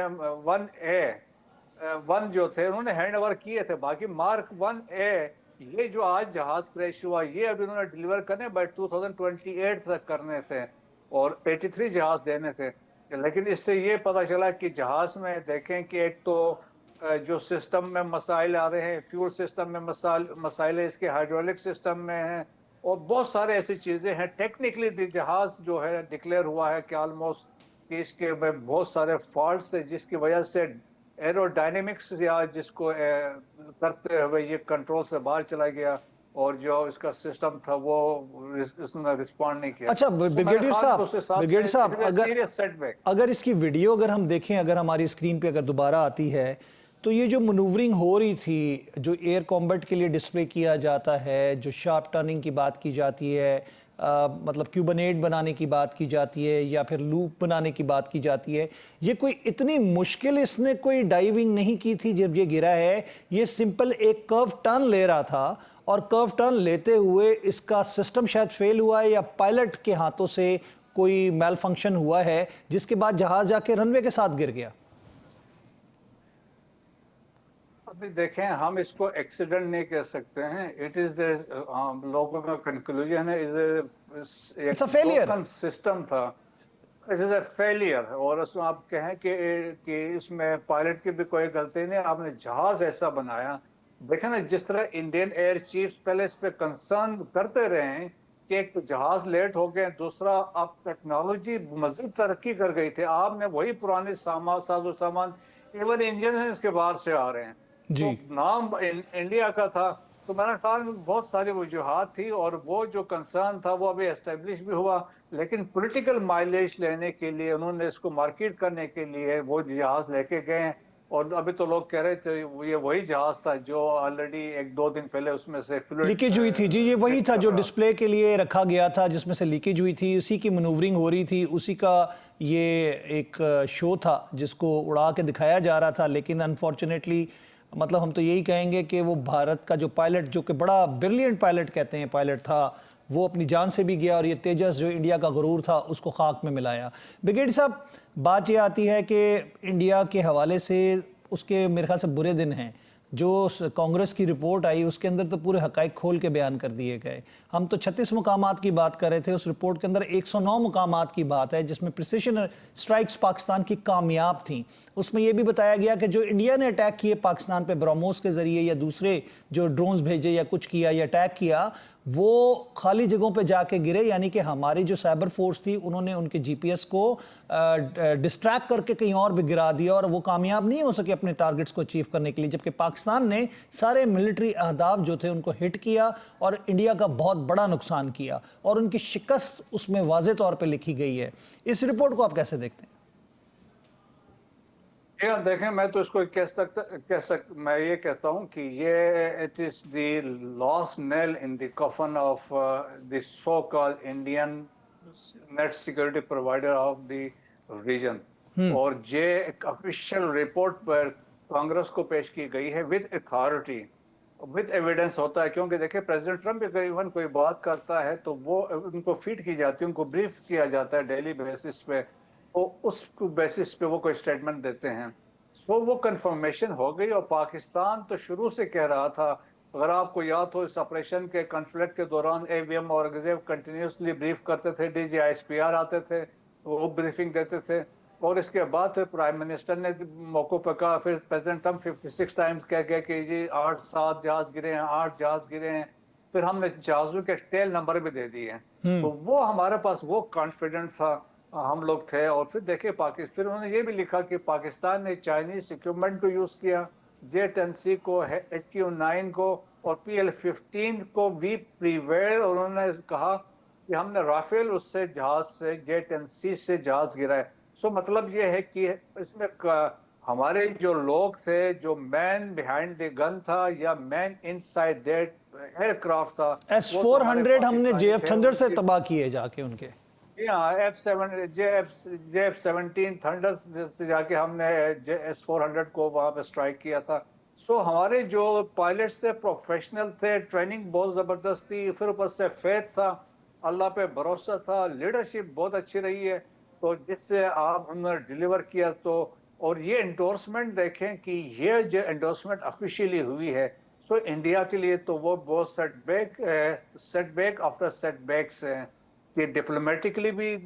वन जो थे उन्होंने हैंड ओवर किए थे। बाकी मार्क 1A ये जो आज जहाज क्रैश हुआ ये अभी उन्होंने डिलीवर करने बाय 2028 तक करने थे और 83 जहाज देने थे। लेकिन इससे ये पता चला कि जहाज में देखें कि एक तो जो सिस्टम में मसाइल आ रहे हैं, फ्यूल सिस्टम में मसाइल इसके हाइड्रोलिक सिस्टम में हैं और बहुत सारे ऐसी चीजें हैं। टेक्निकली जहाज जो है डिक्लेयर हुआ है कि ऑलमोस्ट कि इसके में बहुत सारे फॉल्ट्स थे जिसकी वजह से एरोडायनेमिक्स या जिसको करते हुए ये कंट्रोल से बाहर चला गया और जो इसका सिस्टम था वो इसने रिस्पॉन्ड नहीं किया। अच्छा ब्रिगेडियर साहब, ब्रिगेडियर साहब, अगर इसकी वीडियो अगर हम देखें, अगर हमारी स्क्रीन पे अगर दोबारा आती है तो ये जो मनूवरिंग हो रही थी, जो एयर कॉम्बैट के लिए डिस्प्ले किया जाता है, जो शार्प टर्निंग की बात की जाती है, मतलब क्यूबनेट बनाने की बात की जाती है या फिर लूप बनाने की बात की जाती है, ये कोई इतनी मुश्किल इसने कोई डाइविंग नहीं की थी जब ये गिरा है। ये सिंपल एक कर्व टर्न ले रहा था और कर्व टर्न लेते हुए इसका सिस्टम शायद फेल हुआ है या पायलट के हाथों से कोई मेल फंक्शन हुआ है जिसके बाद जहाज जाके रनवे के साथ गिर गया। अभी देखें हम इसको एक्सीडेंट नहीं कह सकते हैं। इट इज लोगों का कंक्लूजन है इट्स अ फेलियर सिस्टम था। इट इज अ फेलियर और उसमें आप कहें कि इसमें पायलट की भी कोई गलती नहीं, आपने जहाज ऐसा बनाया। देखें ना जिस तरह इंडियन एयर चीफ पहले इस पे कंसर्न करते रहे हैं कि एक तो जहाज लेट हो गए, दूसरा अब टेक्नोलॉजी मजीद तरक्की कर गई थी, आपने वही पुराने साजो सामान इवन इंजन इसके बाहर से आ रहे हैं। तो नाम इंडिया का था तो मेरे ख्याल में बहुत सारी वजूहात थी और वो जो कंसर्न था वो अभी एस्टेब्लिश भी हुआ। लेकिन पॉलिटिकल माइलेज लेने के लिए उन्होंने इसको मार्केट करने के लिए वो जहाज लेके गए और अभी तो लोग कह रहे थे ये वही जहाज था जो ऑलरेडी 1-2 दिन पहले उसमें से लीकेज हुई थी। जी ये वही था जो डिस्प्ले के लिए रखा गया था जिसमें से लीकेज हुई थी, उसी की मनूवरिंग हो रही थी, उसी का ये एक शो था जिसको उड़ा के दिखाया जा रहा था। लेकिन अनफॉर्चुनेटली मतलब हम तो यही कहेंगे कि वो भारत का जो पायलट, जो कि बड़ा ब्रिलियंट पायलट कहते हैं पायलट था, वो अपनी जान से भी गया और ये तेजस जो इंडिया का गुरूर था उसको खाक में मिलाया। ब्रिगेडियर साहब, बात ये आती है कि इंडिया के हवाले से उसके मेरे ख्याल से बुरे दिन हैं। जो कांग्रेस की रिपोर्ट आई उसके अंदर तो पूरे हकाइक खोल के बयान कर दिए गए। हम तो 36 मुकामात की बात कर रहे थे, उस रिपोर्ट के अंदर 109 मुकामात की बात है जिसमें प्रिसिशन स्ट्राइक्स पाकिस्तान की कामयाब थी। उसमें यह भी बताया गया कि जो इंडिया ने अटैक किए पाकिस्तान पे ब्रह्मोस के ज़रिए या दूसरे जो ड्रोन्स भेजे या कुछ किया या अटैक किया, वो खाली जगहों पे जाके गिरे, यानी कि हमारी जो साइबर फोर्स थी उन्होंने उनके जीपीएस को डिस्ट्रैक्ट करके कहीं और भी गिरा दिया और वो कामयाब नहीं हो सके अपने टारगेट्स को अचीव करने के लिए। जबकि पाकिस्तान ने सारे मिलिट्री अहदाफ जो थे उनको हिट किया और इंडिया का बहुत बड़ा नुकसान किया और उनकी शिकस्त उसमें वाज़े तौर पर लिखी गई है। इस रिपोर्ट को आप कैसे देखते हैं? ये देखें, मैं तो इसको मैं ये कहता हूँ कि ये it is the lost nail in the coffin of the so called Indian net security provider of the region. और ये एक ऑफिशियल रिपोर्ट पर कांग्रेस को पेश की गई है विद अथॉरिटी, विद एविडेंस होता है। क्योंकि देखिए, प्रेसिडेंट ट्रम्प अगर इवन कोई बात करता है तो वो उनको फीड की जाती है, उनको ब्रीफ किया जाता है डेली बेसिस पे, तो उस बेसिस पे वो कोई स्टेटमेंट देते हैं। तो वो कंफर्मेशन हो गई। और पाकिस्तान तो शुरू से कह रहा था, अगर आपको याद हो, इस ऑपरेशन के कॉन्फ्लिक्ट के दौरान एवीएम औरंगजेब कंटिन्यूसली ब्रीफ करते थे, डीजीआईएसपीआर आते थे, वो ब्रीफिंग देते थे। और इसके बाद फिर प्राइम मिनिस्टर ने मौकों पर कहा, फिर प्रेसिडेंट ट्रम्प 56 टाइम्स कह गए कि जी 8-7 जहाज गिरे हैं, 8 जहाज गिरे हैं। फिर हमने जहाजों के टेल नंबर भी दे दिए हैं। तो वो हमारे पास वो कॉन्फिडेंस था, हम लोग थे। और फिर देखे पाकिस्तान, फिर उन्होंने ये भी लिखा कि पाकिस्तान ने चाइनीज इक्विपमेंट को यूज किया, J-10C को, HQ-9 को और PL-15 को भी प्रीवेयर। उन्होंने कहा कि हमने राफेल उससे जहाज से, J-10C से जहाज गिराए। सो मतलब ये है कि इसमें हमारे जो लोग थे, जो मैन बिहाइंड द गन था या मैन इनसाइड दैट एयरक्राफ्ट था, वो तो हमारे S-400 हमने पाकिस्तानी JF थे। थंडर से तबाह किए जाके उनके। हाँ, F-17 थंडर से जाके हमने S-400 को वहां पे स्ट्राइक किया था। सो हमारे जो पायलट्स थे प्रोफेशनल थे, ट्रेनिंग बहुत जबरदस्त थी, फिर ऊपर से फेथ था, अल्लाह पे भरोसा था, लीडरशिप बहुत अच्छी रही है। तो जिससे आप हमने डिलीवर किया। तो और ये एंडोर्समेंट देखें कि ये जो एंडोर्समेंट ऑफिशियली हुई है, सो इंडिया के लिए तो वो बहुत सेटबैक आफ्टर सेटबैक्स हैं कि डिप्लोमेटिकली भी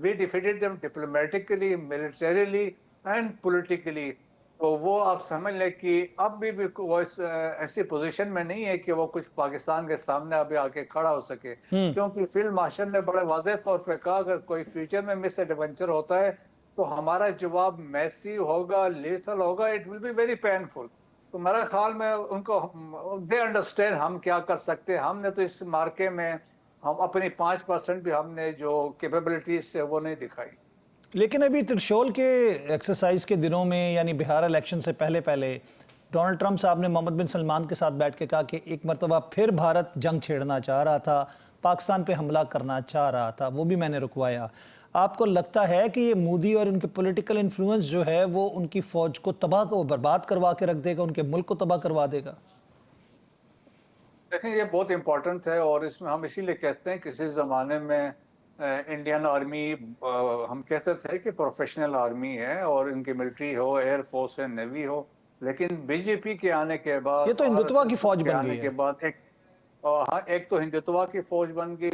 we defeated them, diplomatically, militarily and politically. तो वो आप समझ लें कि अब भी वो ऐसी पोजीशन में नहीं है कि वो कुछ पाकिस्तान के सामने अभी आके खड़ा हो सके। क्योंकि फील्ड मार्शल ने बड़े वाज़ेह तौर पे कहा, अगर कोई फ्यूचर में मिस एडवेंचर होता है तो हमारा जवाब मैसी होगा, लेथल होगा, it will be very painful. तो मेरा ख्याल में उनको, दे अंडरस्टैंड हम क्या कर सकते हैं। हमने तो इस मार्के में हम अपनी 5% भी हमने जो कैपेबिलिटीज है वो नहीं दिखाई। लेकिन अभी त्रिशूल के एक्सरसाइज के दिनों में, यानी बिहार इलेक्शन से पहले पहले, डोनाल्ड ट्रंप साहब ने मोहम्मद बिन सलमान के साथ बैठ के कहा कि एक मरतबा फिर भारत जंग छेड़ना चाह रहा था, पाकिस्तान पे हमला करना चाह रहा था, वो भी मैंने रुकवाया। आपको लगता है कि ये मोदी और उनके पॉलिटिकल इन्फ्लुएंस जो है वो उनकी फौज को तबाह को बर्बाद करवा के रख देगा, उनके मुल्क को तबाह करवा देगा? देखें, ये बहुत इंपॉर्टेंट है। और इसमें हम इसीलिए कहते हैं, किसी ज़माने में इंडियन आर्मी, हम कहते थे कि प्रोफेशनल आर्मी है और इनकी मिलिट्री हो, एयर फोर्स है, नेवी हो। लेकिन बीजेपी के आने के ये बाद, तो हिंदुत्व की आरएसएस फौज के बन आने गई के है। बाद हाँ, एक तो हिंदुत्व की फौज बन गई,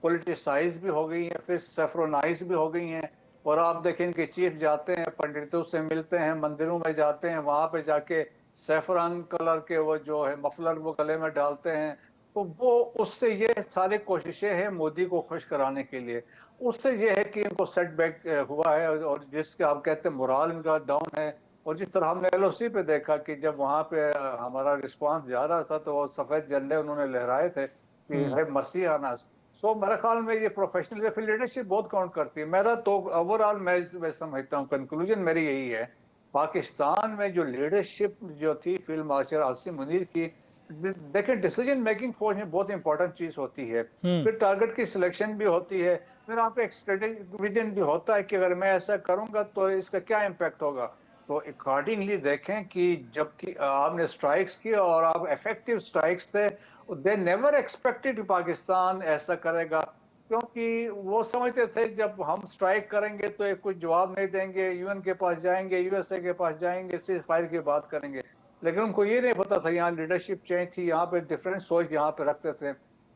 पॉलिटिसाइज भी हो गई है, फिर सेफ्रोनाइज भी हो गई हैं। और आप देखें कि चीफ जाते हैं, पंडितों से मिलते हैं, मंदिरों में जाते हैं, वहां पे जाके सेफरान कलर के वो जो है मफलर वो गले में डालते हैं। तो वो उससे ये सारी कोशिशें हैं मोदी को खुश कराने के लिए। उससे ये है कि इनको सेटबैक हुआ है, और जिसके आप कहते हैं मोराल इनका डाउन है। और जिस तरह हमने एलओसी पे देखा कि जब वहां पे हमारा रिस्पांस जा रहा था तो वो सफेद झंडे उन्होंने लहराए थे कि है मसीह आना। सो मेरे ख्याल में ये प्रोफेशनल फिर लीडरशिप बहुत काउंट करती है। मेरा तो ओवरऑल मैं समझता हूँ, कंक्लूजन मेरी यही है, पाकिस्तान में जो लीडरशिप जो थी फील्ड मार्शल आसिम मुनीर की, देखें डिसीजन मेकिंग फौज में बहुत इंपॉर्टेंट चीज होती है। फिर टारगेट की सिलेक्शन भी होती है, फिर आप एक स्ट्रेटेजिक विजन भी होता है कि अगर मैं ऐसा करूंगा तो इसका क्या इम्पैक्ट होगा। तो अकॉर्डिंगली देखें कि जबकि आपने स्ट्राइक्स की और आप इफेक्टिव स्ट्राइक्स थे, दे नेवर एक्सपेक्टेड पाकिस्तान ऐसा करेगा। क्योंकि वो समझते थे जब हम स्ट्राइक करेंगे तो एक कुछ जवाब नहीं देंगे, यूएन के पास जाएंगे, यूएसए के पास जाएंगे, सीज फायर की बात करेंगे। लेकिन उनको ये नहीं पता था यहाँ लीडरशिप चेंज थी, यहाँ पे डिफरेंट सोच यहाँ पे रखते थे।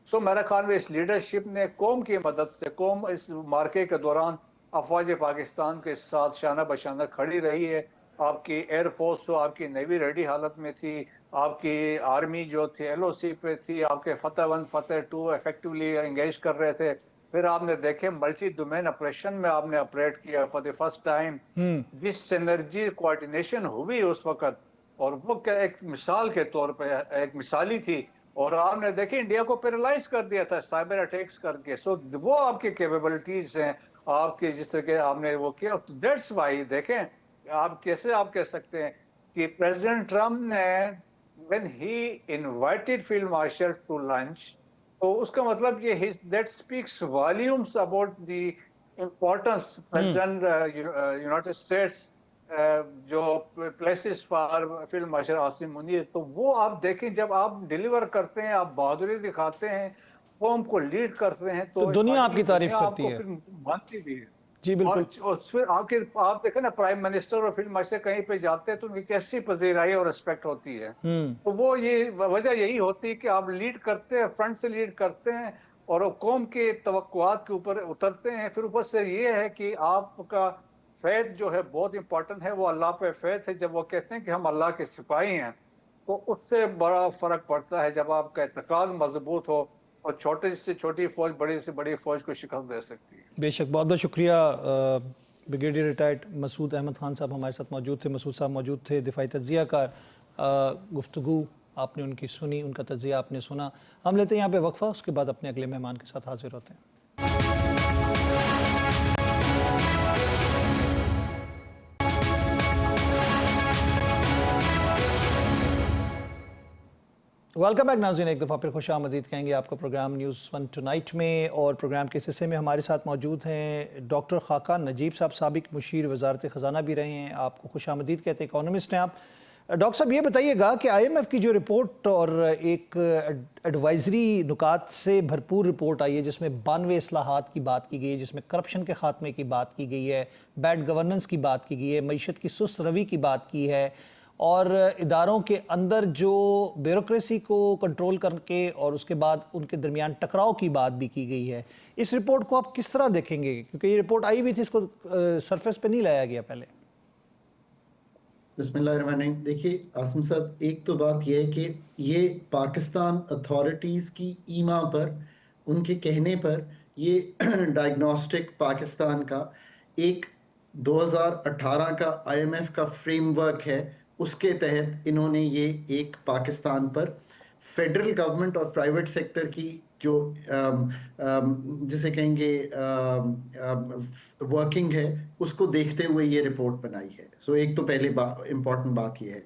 सो मेरा ख्याल में इस लीडरशिप ने कौम की मदद से, कौम इस मार्के के दौरान अफवाज पाकिस्तान के साथ शाना बशाना खड़ी रही है। आपकी एयरफोर्स तो आपकी नेवी रेडी हालत में थी, आपकी आर्मी जो थी एलओसी पे थी, आपके फतेह 1 फतेह 2 इफेक्टिवली एंगेज कर रहे थे। फिर आपने देखे मल्टी डोमेन ऑपरेशन में आपने ऑपरेट किया फॉर द फर्स्ट टाइम, जिस सिनर्जी कोऑर्डिनेशन हुई उस वक्त, और वो क्या एक मिसाल के तौर पे एक मिसाली थी। और आपने देखे इंडिया को पैरालाइज कर दिया था साइबर अटैक्स करके। सो वो आपकी कैपेबिलिटीज हैं, आपके जिस तरह के आपने वो किया। दैट्स वाई देखें आप कैसे आप कह सकते हैं कि प्रेसिडेंट ट्रम्प ने when he invited field marshal to lunch, तो उसका मतलब ये that speaks volumes about the importance president United States जो places for field marshal Asim Munir. तो वो आप देखें, जब आप डिलीवर करते हैं, आप बहादुरी दिखाते हैं, कौम को लीड करते हैं, तो तो दुनिया आपकी तारीफ दुनिया करती आपको है। फिर मानती भी है। जी और बिल्कुल। फिर आप देखें ना, प्राइम मिनिस्टर और फील्ड मार्शल कहीं पे जाते हैं तो उनकी कैसी पजीराई और रिस्पेक्ट होती है। तो वो ये वजह यही होती है कि आप लीड करते हैं, फ्रंट से लीड करते हैं और वो कौम के तवक्कुआत के ऊपर उतरते हैं। फिर ऊपर से ये है कि आपका फैथ जो है बहुत इंपॉर्टेंट है, वो अल्लाह पे फैथ है। जब वो कहते हैं कि हम अल्लाह के सिपाही हैं, तो उससे बड़ा फर्क पड़ता है जब आपका एतकाद मजबूत हो और छोटी से छोटी फौज बड़ी से बड़ी फौज को शिकस्त दे सकती है। बेशक, बहुत बहुत शुक्रिया। ब्रिगेडियर रिटायर्ड मसूद अहमद खान साहब हमारे साथ मौजूद थे। मसूद साहब मौजूद थे, दिफाई तज्जिया कार। गुफ्तगू आपने उनकी सुनी, उनका तज्जिया आपने सुना। हम लेते हैं यहाँ पे वक्फा, उसके बाद अपने अगले मेहमान के साथ हाजिर होते हैं। वेलकम बैक नाज़रीन, एक दफ़ा फिर खुश आमदीद कहेंगे आपका प्रोग्राम न्यूज़ वन टुनाइट में। और प्रोग्राम के हिस्से में हमारे साथ मौजूद हैं डॉक्टर खाकान नजीब साहब, साबिक मुशीर वजारत ख़जाना भी रहे हैं। आपको खुश आमदीद कहते हैं, इकोनॉमिस्ट हैं आप। डॉक्टर साहब, ये बताइएगा कि IMF की जो रिपोर्ट और एक एडवाइजरी नुकात से भरपूर रिपोर्ट आई है, जिसमें 92 इस्लाहात की बात की गई है, जिसमें करप्शन के ख़ात्मे की बात की गई है, बैड गवर्नेंस की बात की गई है, मईशत की सुस्त रवि की बात की है, और इदारों के अंदर जो ब्यूरोक्रेसी को कंट्रोल करके और उसके बाद उनके दरमियान टकराव की बात भी की गई है। इस रिपोर्ट को आप किस तरह देखेंगे, क्योंकि ये रिपोर्ट आई भी थी, इसको सरफेस पे नहीं लाया गया पहले। बिस्मिल्लाहिर्रहमानिर्रहीम। देखिए आसिम साहब, एक तो बात यह है कि ये पाकिस्तान अथॉरिटीज़ की ईमा पर, उनके कहने पर, ये डायग्नोस्टिक पाकिस्तान का एक 2018 का IMF का फ्रेमवर्क है। उसके तहत इन्होंने ये एक पाकिस्तान पर फेडरल गवर्नमेंट और प्राइवेट सेक्टर की जो जिसे कहेंगे वर्किंग है, उसको देखते हुए ये रिपोर्ट बनाई है। सो एक तो पहले इम्पॉर्टेंट बात ये है,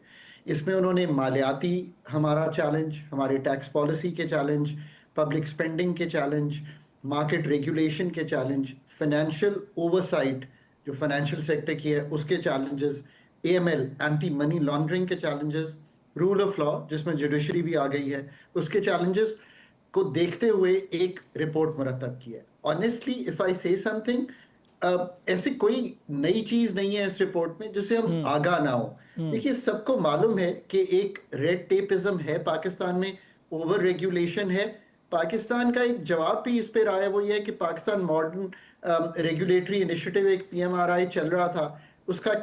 इसमें उन्होंने मालियाती हमारा चैलेंज, हमारे टैक्स पॉलिसी के चैलेंज, पब्लिक स्पेंडिंग के चैलेंज, मार्केट रेगुलेशन के चैलेंज, फाइनेंशियल ओवरसाइट जो फाइनेंशियल सेक्टर की है उसके challenges, AML anti money laundering के चैलेंजेस, रूल ऑफ लॉ जिसमें जुडिशरी भी आ गई है, उसके चैलेंजेस को देखते हुए एक रिपोर्ट मुरतब की है। ऑनेस्टली इफ आई से समथिंग, ऐसी कोई नई चीज नहीं है इस रिपोर्ट में जिससे हम आगाह ना हो। देखिए, सबको मालूम है कि एक रेड टेपिज्म है पाकिस्तान में, ओवर रेगुलेशन है। पाकिस्तान का एक जवाब भी इस पर आया, वो ये है कि पाकिस्तान मॉडर्न रेगुलेटरी इनिशिएटिव, एक PMRI चल रहा था, उसका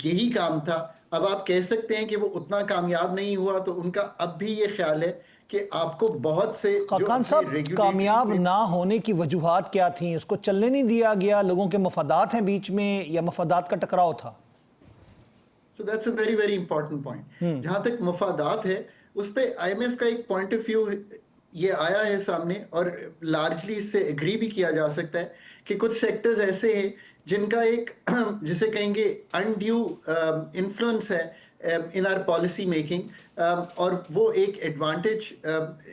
यही काम था। अब आप कह सकते हैं कि वो उतना कामयाब नहीं हुआ, तो उनका अब भी ये ख्याल है कि आपको बहुत से खाकान साहब, कामयाब ना होने की वजूहात क्या थी? उसको चलने नहीं दिया गया, लोगों के मफादात हैं बीच में, या मफादात का टकराव था? So that's a very very important point. जहां तक मफादात है, उस पे IMF का एक पॉइंट ऑफ व्यू ये आया है सामने, और लार्जली इससे एग्री भी किया जा सकता है कि कुछ सेक्टर्स ऐसे हैं जिनका एक जिसे कहेंगे अनड्यू इन्फ्लुएंस है इन आवर पॉलिसी मेकिंग, और वो एक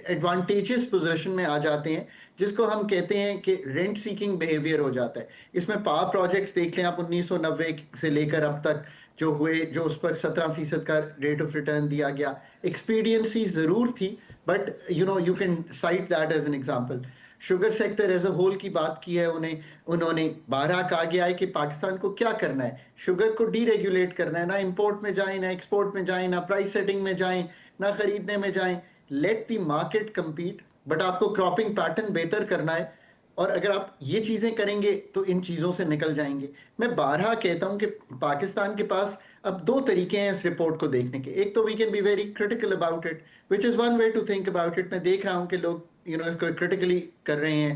एडवांटेजेस पोजीशन में आ जाते हैं, जिसको हम कहते हैं कि रेंट सीकिंग बिहेवियर हो जाता है। इसमें पावर प्रोजेक्ट्स देख लें आप, 1990 से लेकर अब तक जो हुए, जो उस पर 17% का रेट ऑफ रिटर्न दिया गया, एक्सपीडियंसी जरूर थी, but you can cite that as an example. Sugar sector as a whole की बात की है उन्होंने बारहा कहा गया है कि पाकिस्तान को क्या करना है, शुगर को डीरेगुलेट करना है, ना इंपोर्ट में जाएं, ना एक्सपोर्ट में जाएं, ना प्राइस सेटिंग में जाएं, ना खरीदने में जाएं। Let the market compete, but आपको क्रॉपिंग पैटर्न बेहतर करना है, और अगर आप ये चीजें करेंगे तो इन चीजों से निकल जाएंगे। मैं बारहा कहता हूं कि पाकिस्तान के पास अब दो तरीके हैं इस रिपोर्ट को देखने के। एक तो we can be very critical about it, which is one way to think about it. मैं देख रहा हूं कि लोग इसको क्रिटिकली कर रहे हैं,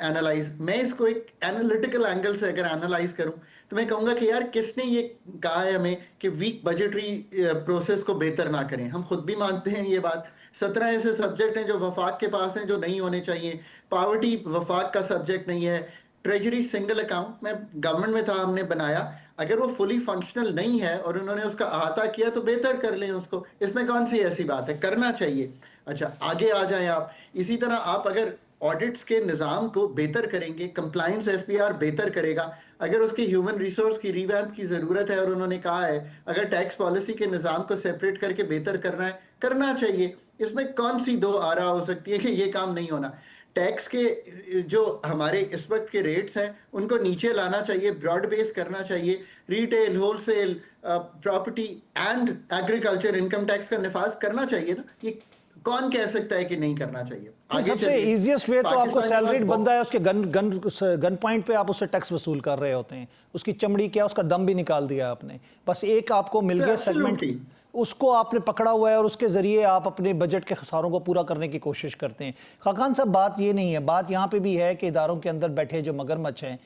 एनालाइज। मैं इसको एक एनालिटिकल एंगल से अगर एनालाइज करूं तो मैं कहूंगा कि यार, किसने ये कहा है हमें कि वीक बजटरी प्रोसेस को बेहतर ना करें? हम खुद भी मानते हैं ये बात। 17 ऐसे सब्जेक्ट हैं जो वफाक के पास हैं, जो नहीं होने चाहिए। पावर्टी वफाक का सब्जेक्ट नहीं है। ट्रेजरी सिंगल अकाउंट, मैं गवर्नमेंट में था, हमने बनाया। अगर वो फुली फंक्शनल नहीं है और उन्होंने उसका अहाता किया तो बेहतर कर लें उसको, इसमें कौन सी ऐसी बात है, करना चाहिए। अच्छा, आगे आ जाएं आप। इसी तरह आप अगर ऑडिट्स के निज़ाम को बेहतर करेंगे, कंप्लायंस एफबीआर बेहतर करेगा, अगर उसके ह्यूमन रिसोर्स की रिवैम्प की जरूरत है और उन्होंने कहा है अगर टैक्स पॉलिसी के निज़ाम को सेपरेट करके बेहतर करना है, करना चाहिए। इसमें कौन सी दो आरा हो सकती है कि ये काम नहीं होना। टैक्स के जो हमारे इस वक्त के रेट्स हैं उनको नीचे लाना चाहिए, ब्रॉड बेस करना चाहिए, retail, wholesale, property and agriculture income tax का निफाज करना चाहिए ना। ये कौन कह सकता है कि नहीं करना चाहिए? आगे सबसे इजीएस्ट वे तो आपको सैलरीड बंदा है, उसके गन पॉइंट पे आप उससे टैक्स वसूल कर रहे होते हैं, उसकी चमड़ी क्या, उसका दम भी निकाल दिया आपने। बस एक आपको मिल गया सेगमेंट, उसको आपने पकड़ा हुआ है और उसके ज़रिए आप अपने बजट के खसारों को पूरा करने की कोशिश करते हैं। खाकान साहब, बात ये नहीं है, बात यहाँ पे भी है कि इदारों के अंदर बैठे जो मगरमच्छ हैं,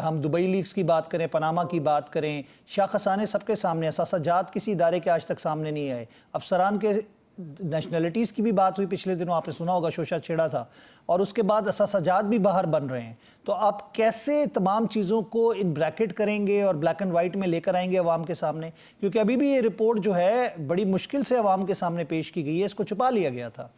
हम दुबई लीक्स की बात करें, पनामा की बात करें, शाखसाने सबके सामने, असासाजात किसी इदारे के आज तक सामने नहीं आए, अफसरान के नेशनलिटीज़ की भी बात हुई पिछले दिनों, आपने सुना होगा, शोशा छेड़ा था, और उसके बाद असासाजात भी बाहर बन रहे हैं। तो आप कैसे तमाम चीज़ों को इन ब्रैकेट करेंगे और ब्लैक एंड वाइट में लेकर आएंगे अवाम के सामने? क्योंकि अभी भी ये रिपोर्ट जो है बड़ी मुश्किल से अवाम के सामने पेश की गई है, इसको छुपा लिया गया था।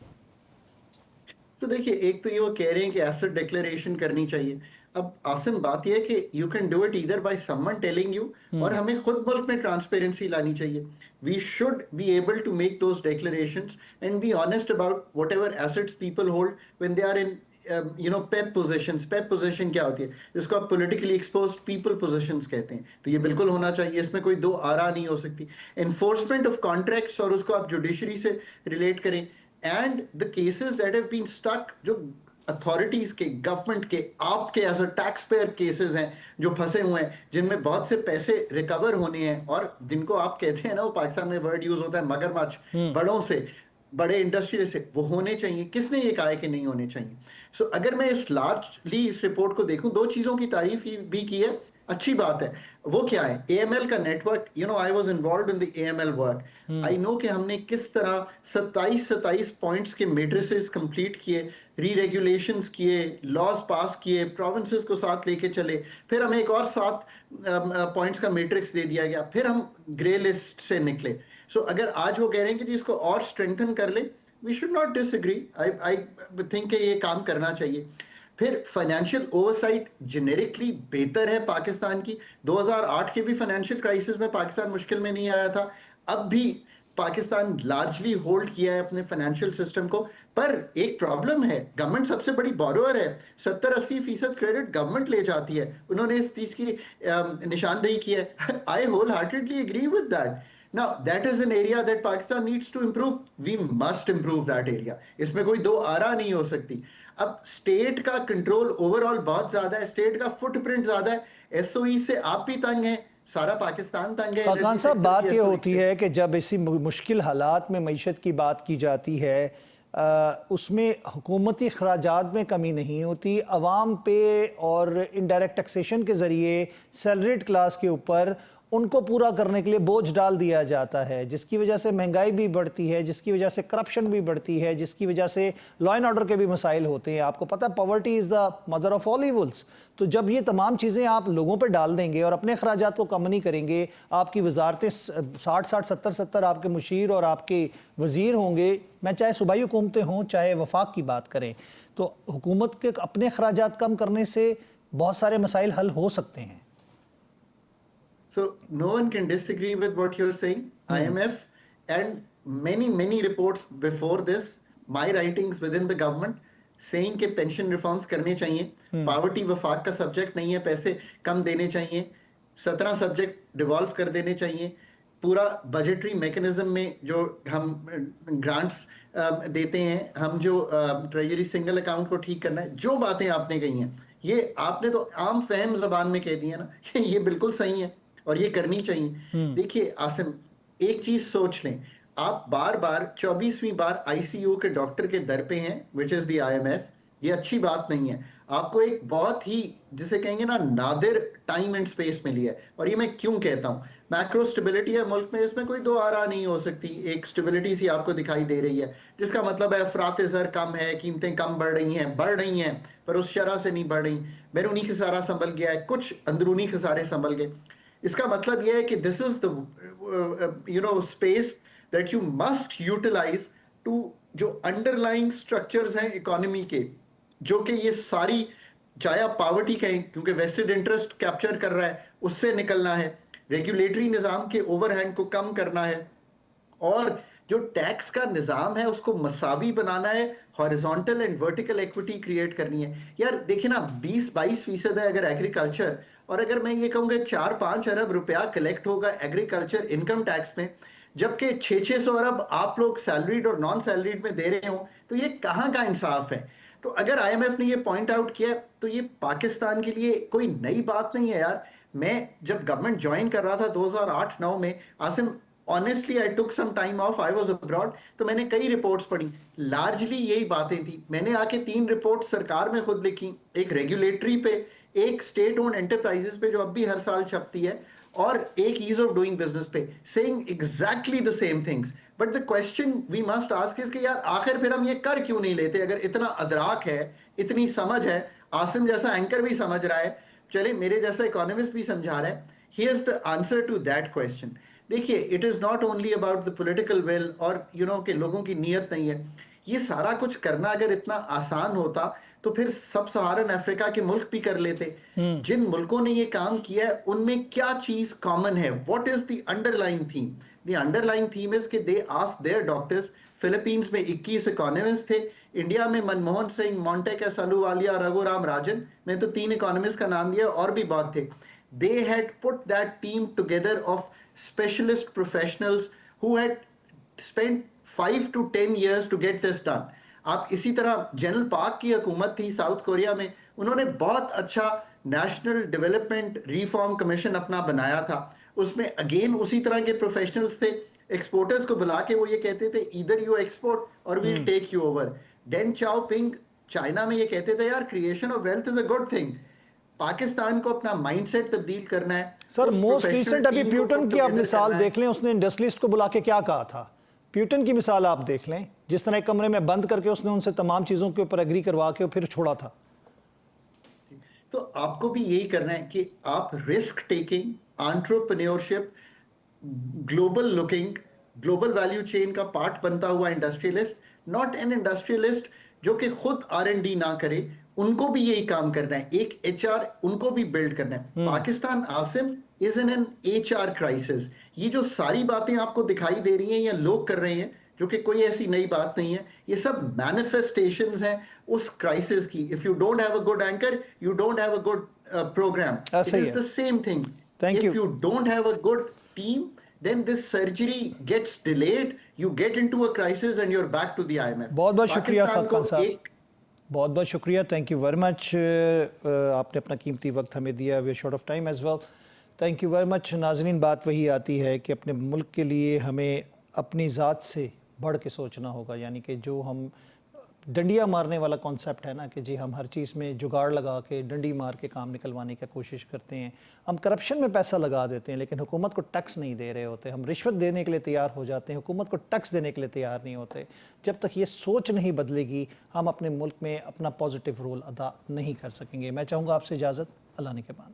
तो देखिए, एक तो ये वो कह रहे हैं कि एसेट डिक्लेरेशन करनी चाहिए। अब आसिम, बात यह है कि you can do it either by someone telling you, और हमें खुद मुल्क में ट्रांसपेरेंसी लानी चाहिए। We should be able to make those declarations and be honest about whatever assets people hold when they are in PEP positions. PEP position क्या होती है? जिसको आप पॉलिटिकली एक्सपोज्ड पीपल पोजीशंस कहते हैं। तो ये बिल्कुल होना चाहिए, इसमें कोई दो आरा नहीं हो सकती। एनफोर्समेंट ऑफ कॉन्ट्रैक्ट्स, और उसको आप जुडिशरी से रिलेट करें, and the cases that have been stuck, जो अथॉरिटीज के, गवर्नमेंट के, आपके as a tax payer cases हैं जो फंसे हुए हैं, जिनमें बहुत से पैसे रिकवर होने हैं, और जिनको आप कहते हैं ना, वो पाकिस्तान में वर्ड यूज होता है मगरमच्छ, बड़ों से, बड़े इंडस्ट्री से, वो होने चाहिए। किसने ये कहा है कि नहीं होने चाहिए? सो अगर मैं इस लार्जली इस रिपोर्ट को देखूं, दो चीजों की तारीफ भी की है, अच्छी बात है। वो क्या है? AML का network, I was involved in the AML work. I know कि हमने किस तरह 27 पॉइंट्स के मेट्रिसेस कंप्लीट किए, री रेगुलेशंस किए, लॉज पास किए, प्रोविंसेस को साथ लेके चले, फिर हमें एक और 7 पॉइंट्स का मैट्रिक्स दे दिया गया, फिर हम ग्रे लिस्ट से निकले। सो अगर आज वो कह रहे हैं कि जी इसको और स्ट्रेंथन कर ले, we should not disagree. I think ये काम करना चाहिए। फिर फाइनेंशियल ओवरसाइट जेनेरिकली बेहतर है पाकिस्तान की। 2008 के भी फाइनेंशियल क्राइसिस में पाकिस्तान मुश्किल में नहीं आया था। अब भी पाकिस्तान लार्जली होल्ड किया है अपने फाइनेंशियल सिस्टम को। पर एक प्रॉब्लम है, गवर्नमेंट सबसे बड़ी बोरोअर है, 70-80% क्रेडिट गवर्नमेंट ले जाती है। उन्होंने इस चीज की निशानदेही की है। I wholeheartedly agree with that. Now, that is an area that Pakistan needs to improve. We must improve that area. इसमें कोई दो आरा नहीं हो सकती। अब स्टेट का कंट्रोल ओवरऑल बहुत ज्यादा है, स्टेट का फुटप्रिंट ज्यादा है, SOE से आप भी तंग हैं, सारा पाकिस्तान तंग है। खाकान साहब, बात ये होती है कि जब इसी मुश्किल हालात में मईशत की बात की जाती है, उसमें हुकूमती खराजात में कमी नहीं होती, अवाम पे और इनडायरेक्ट टैक्सेशन के ज़रिए सैलरीड क्लास के ऊपर उनको पूरा करने के लिए बोझ डाल दिया जाता है, जिसकी वजह से महंगाई भी बढ़ती है, जिसकी वजह से करप्शन भी बढ़ती है, जिसकी वजह से लॉ एंड ऑर्डर के भी मसाइल होते हैं। आपको पता है poverty is the mother of all evils. तो जब ये तमाम चीज़ें आप लोगों पे डाल देंगे और अपने खराजात को कम नहीं करेंगे, आपकी वजारतें 60-60, 70-70 आपके मुशीर और आपके वज़ीर होंगे, मैं चाहे सूबाई हुकूमतें हों चाहे वफाक की बात करें, तो हुकूमत के अपने खराजात कम करने से बहुत सारे मसाइल हल हो सकते हैं। So no one can disagree with what you're saying. IMF and many reports before this, my writings within the government saying कि pension reforms करने चाहिए, poverty वफाक का subject नहीं है, पैसे कम देने चाहिए, 17 सब्जेक्ट डिवॉल्व कर देने चाहिए, पूरा बजटरी मैकेनिज्म में जो हम ग्रांट्स देते हैं, हम जो ट्रेजरी सिंगल अकाउंट को ठीक करना है, जो बातें आपने कही हैं, ये आपने तो आम फहम जबान में कह दी है ना कि ये बिल्कुल सही है और ये करनी चाहिए। देखिए आसिम, एक चीज सोच लें, आप बार बार 24वीं बार ICU के डॉक्टर के दर पे हैं, विच इज द IMF। ये अच्छी बात नहीं है। आपको एक बहुत ही, जिसे कहेंगे ना, नादिर टाइम एंड स्पेस मिली है। और ये मैं क्यों कहता हूँ, मैक्रो स्टेबिलिटी है मुल्क में, इसमें कोई दो आरा नहीं हो सकती। एक स्टेबिलिटी सी आपको दिखाई दे रही है, जिसका मतलब है अफरात ज़र कम है, कीमतें कम बढ़ रही हैं, पर उस शरह से नहीं बढ़ रही। बैरूनी खसारा संभल गया है, कुछ अंदरूनी खसारे संभल गए। इसका मतलब यह है कि this is the space that you must utilize to जो अंडरलाइंग स्ट्रक्चर्स हैं इकोनॉमी के, जो कि ये सारी, चाहे आप पावर्टी कहें क्योंकि वेस्टेड इंटरेस्ट कैप्चर कर रहा है, उससे निकलना है, रेगुलेटरी निजाम के ओवरहैंग को कम करना है, और जो टैक्स का निजाम है उसको मसावी बनाना है, horizontal and vertical equity create करनी है। यार देखिए ना, 20-22% है अगर एग्रीकल्चर, और अगर मैं ये कहूँगा 4-5 अरब रुपया कलेक्ट होगा एग्रीकल्चर इनकम टैक्स में, जबकि 600-600 अरब आप लोग सैलरीड और नॉन सैलरीड में दे रहे हो, तो ये कहाँ का इंसाफ है? तो अगर IMF ने ये पॉइंट आउट किया तो ये पाकिस्तान के लिए कोई नई बात नहीं है यार। मैं जब गवर्नमेंट ज्वाइन कर रहा था 2008-9 में, Asim honestly I took some time off, I was abroad, तो मैंने कई रिपोर्ट्स पढ़ी, लार्जली यही बातें थी। मैंने आके 3 रिपोर्ट सरकार में खुद लिखी, एक रेगुलेटरी पे, एक स्टेट ओन्ड एंटरप्राइजेस पे जो अब भी हर साल छपती है, और एक ईज ऑफ डूइंग बिजनेस पे, saying exactly the same things. But the question we must ask is कि यार आखिर फिर हम ये कर क्यों नहीं लेते? अगर इतना अदराक है, इतनी समझ है, आसिम जैसा एंकर भी समझ रहा है, चले मेरे जैसा इकोनॉमिस्ट भी समझा रहा है, here's the answer to that question. देखिए, it is not only about the political will और कि लोगों की नीयत नहीं है। ये सारा कुछ करना अगर इतना आसान होता तो फिर सब सहारन अफ्रीका के मुल्क भी कर लेते। जिन मुल्कों ने ये काम किया है उनमें क्या चीज कॉमन है? What is the underlying theme? The underlying theme is कि they asked their doctors. Philippines में 21 इकोनॉमिस्ट थे, इंडिया में मनमोहन सिंह, मोंटेक अहलूवालिया, रघुराम राजन, मैं तो 3 इकोनॉमिस्ट का नाम दिया, और भी बहुत थे। They had put that team together of specialist professionals who had spent 5 to 10 years to get this done. आप इसी तरह जनरल पाक की हुकूमत थी साउथ कोरिया में, उन्होंने बहुत अच्छा नेशनल डेवलपमेंट रिफॉर्म कमीशन अपना बनाया था। उसमें अगेन उसी तरह के प्रोफेशनल्स थे, एक्सपोर्टर्स को बुला के वो ये कहते थे either you export or we'll take you over. Deng Xiaoping China में ये कहते थे यार creation of wealth is a good thing. Pakistan को अपना माइंडसेट तब्दील करना है। सर, मोस्ट रिसेंट अभी प्यूटन की आप मिसाल देख लें, उसने इंडस्ट्रियलिस्ट को बुला के क्या कहा था? प्यूटन की मिसाल आप देख लें, जिस तरह एक कमरे में बंद करके उसने उनसे तमाम चीजों के ऊपर एग्री करवा के फिर छोड़ा था। तो आपको भी यही करना है कि आप risk taking, entrepreneurship, global looking, global value chain का पार्ट बनता हुआ इंडस्ट्रियलिस्ट, नॉट एन इंडस्ट्रियलिस्ट जो कि खुद R&D ना करे। उनको भी यही काम करना है, एक HR उनको भी बिल्ड करना है। Pakistan, Asim, is in an HR crisis. ये जो सारी बातें आपको दिखाई दे रही हैं या लोग कर रहे हैं, जो कि कोई ऐसी नई बात नहीं है, ये सब मैनिफेस्टेशंस हैं उस क्राइसिस की। If you don't have a good anchor, you don't have a good programme. It is the same thing. If you don't have a good team, then this surgery gets delayed, you get into a crisis and you're back to the IMF. बहुत बहुत शुक्रिया खान साहब, बहुत बहुत शुक्रिया, thank you very much. आपने अपना कीमती वक्त हमें दिया, we are short of time as well, thank you very much. नाज़रीन, बात वही आती है कि अपने मुल्क के लिए हमें अपनी ज़ात से बढ़ के सोचना होगा। यानी कि जो हम डंडिया मारने वाला कॉन्सेप्ट है ना, कि जी हम हर चीज़ में जुगाड़ लगा के डंडी मार के काम निकलवाने की कोशिश करते हैं, हम करप्शन में पैसा लगा देते हैं लेकिन हुकूमत को टैक्स नहीं दे रहे होते, हम रिश्वत देने के लिए तैयार हो जाते हैं, हुकूमत को टैक्स देने के लिए तैयार नहीं होते। जब तक ये सोच नहीं बदलेगी हम अपने मुल्क में अपना पॉजिटिव रोल अदा नहीं कर सकेंगे। मैं चाहूँगा आपसे इजाज़त, अल्लाह ने के बाद।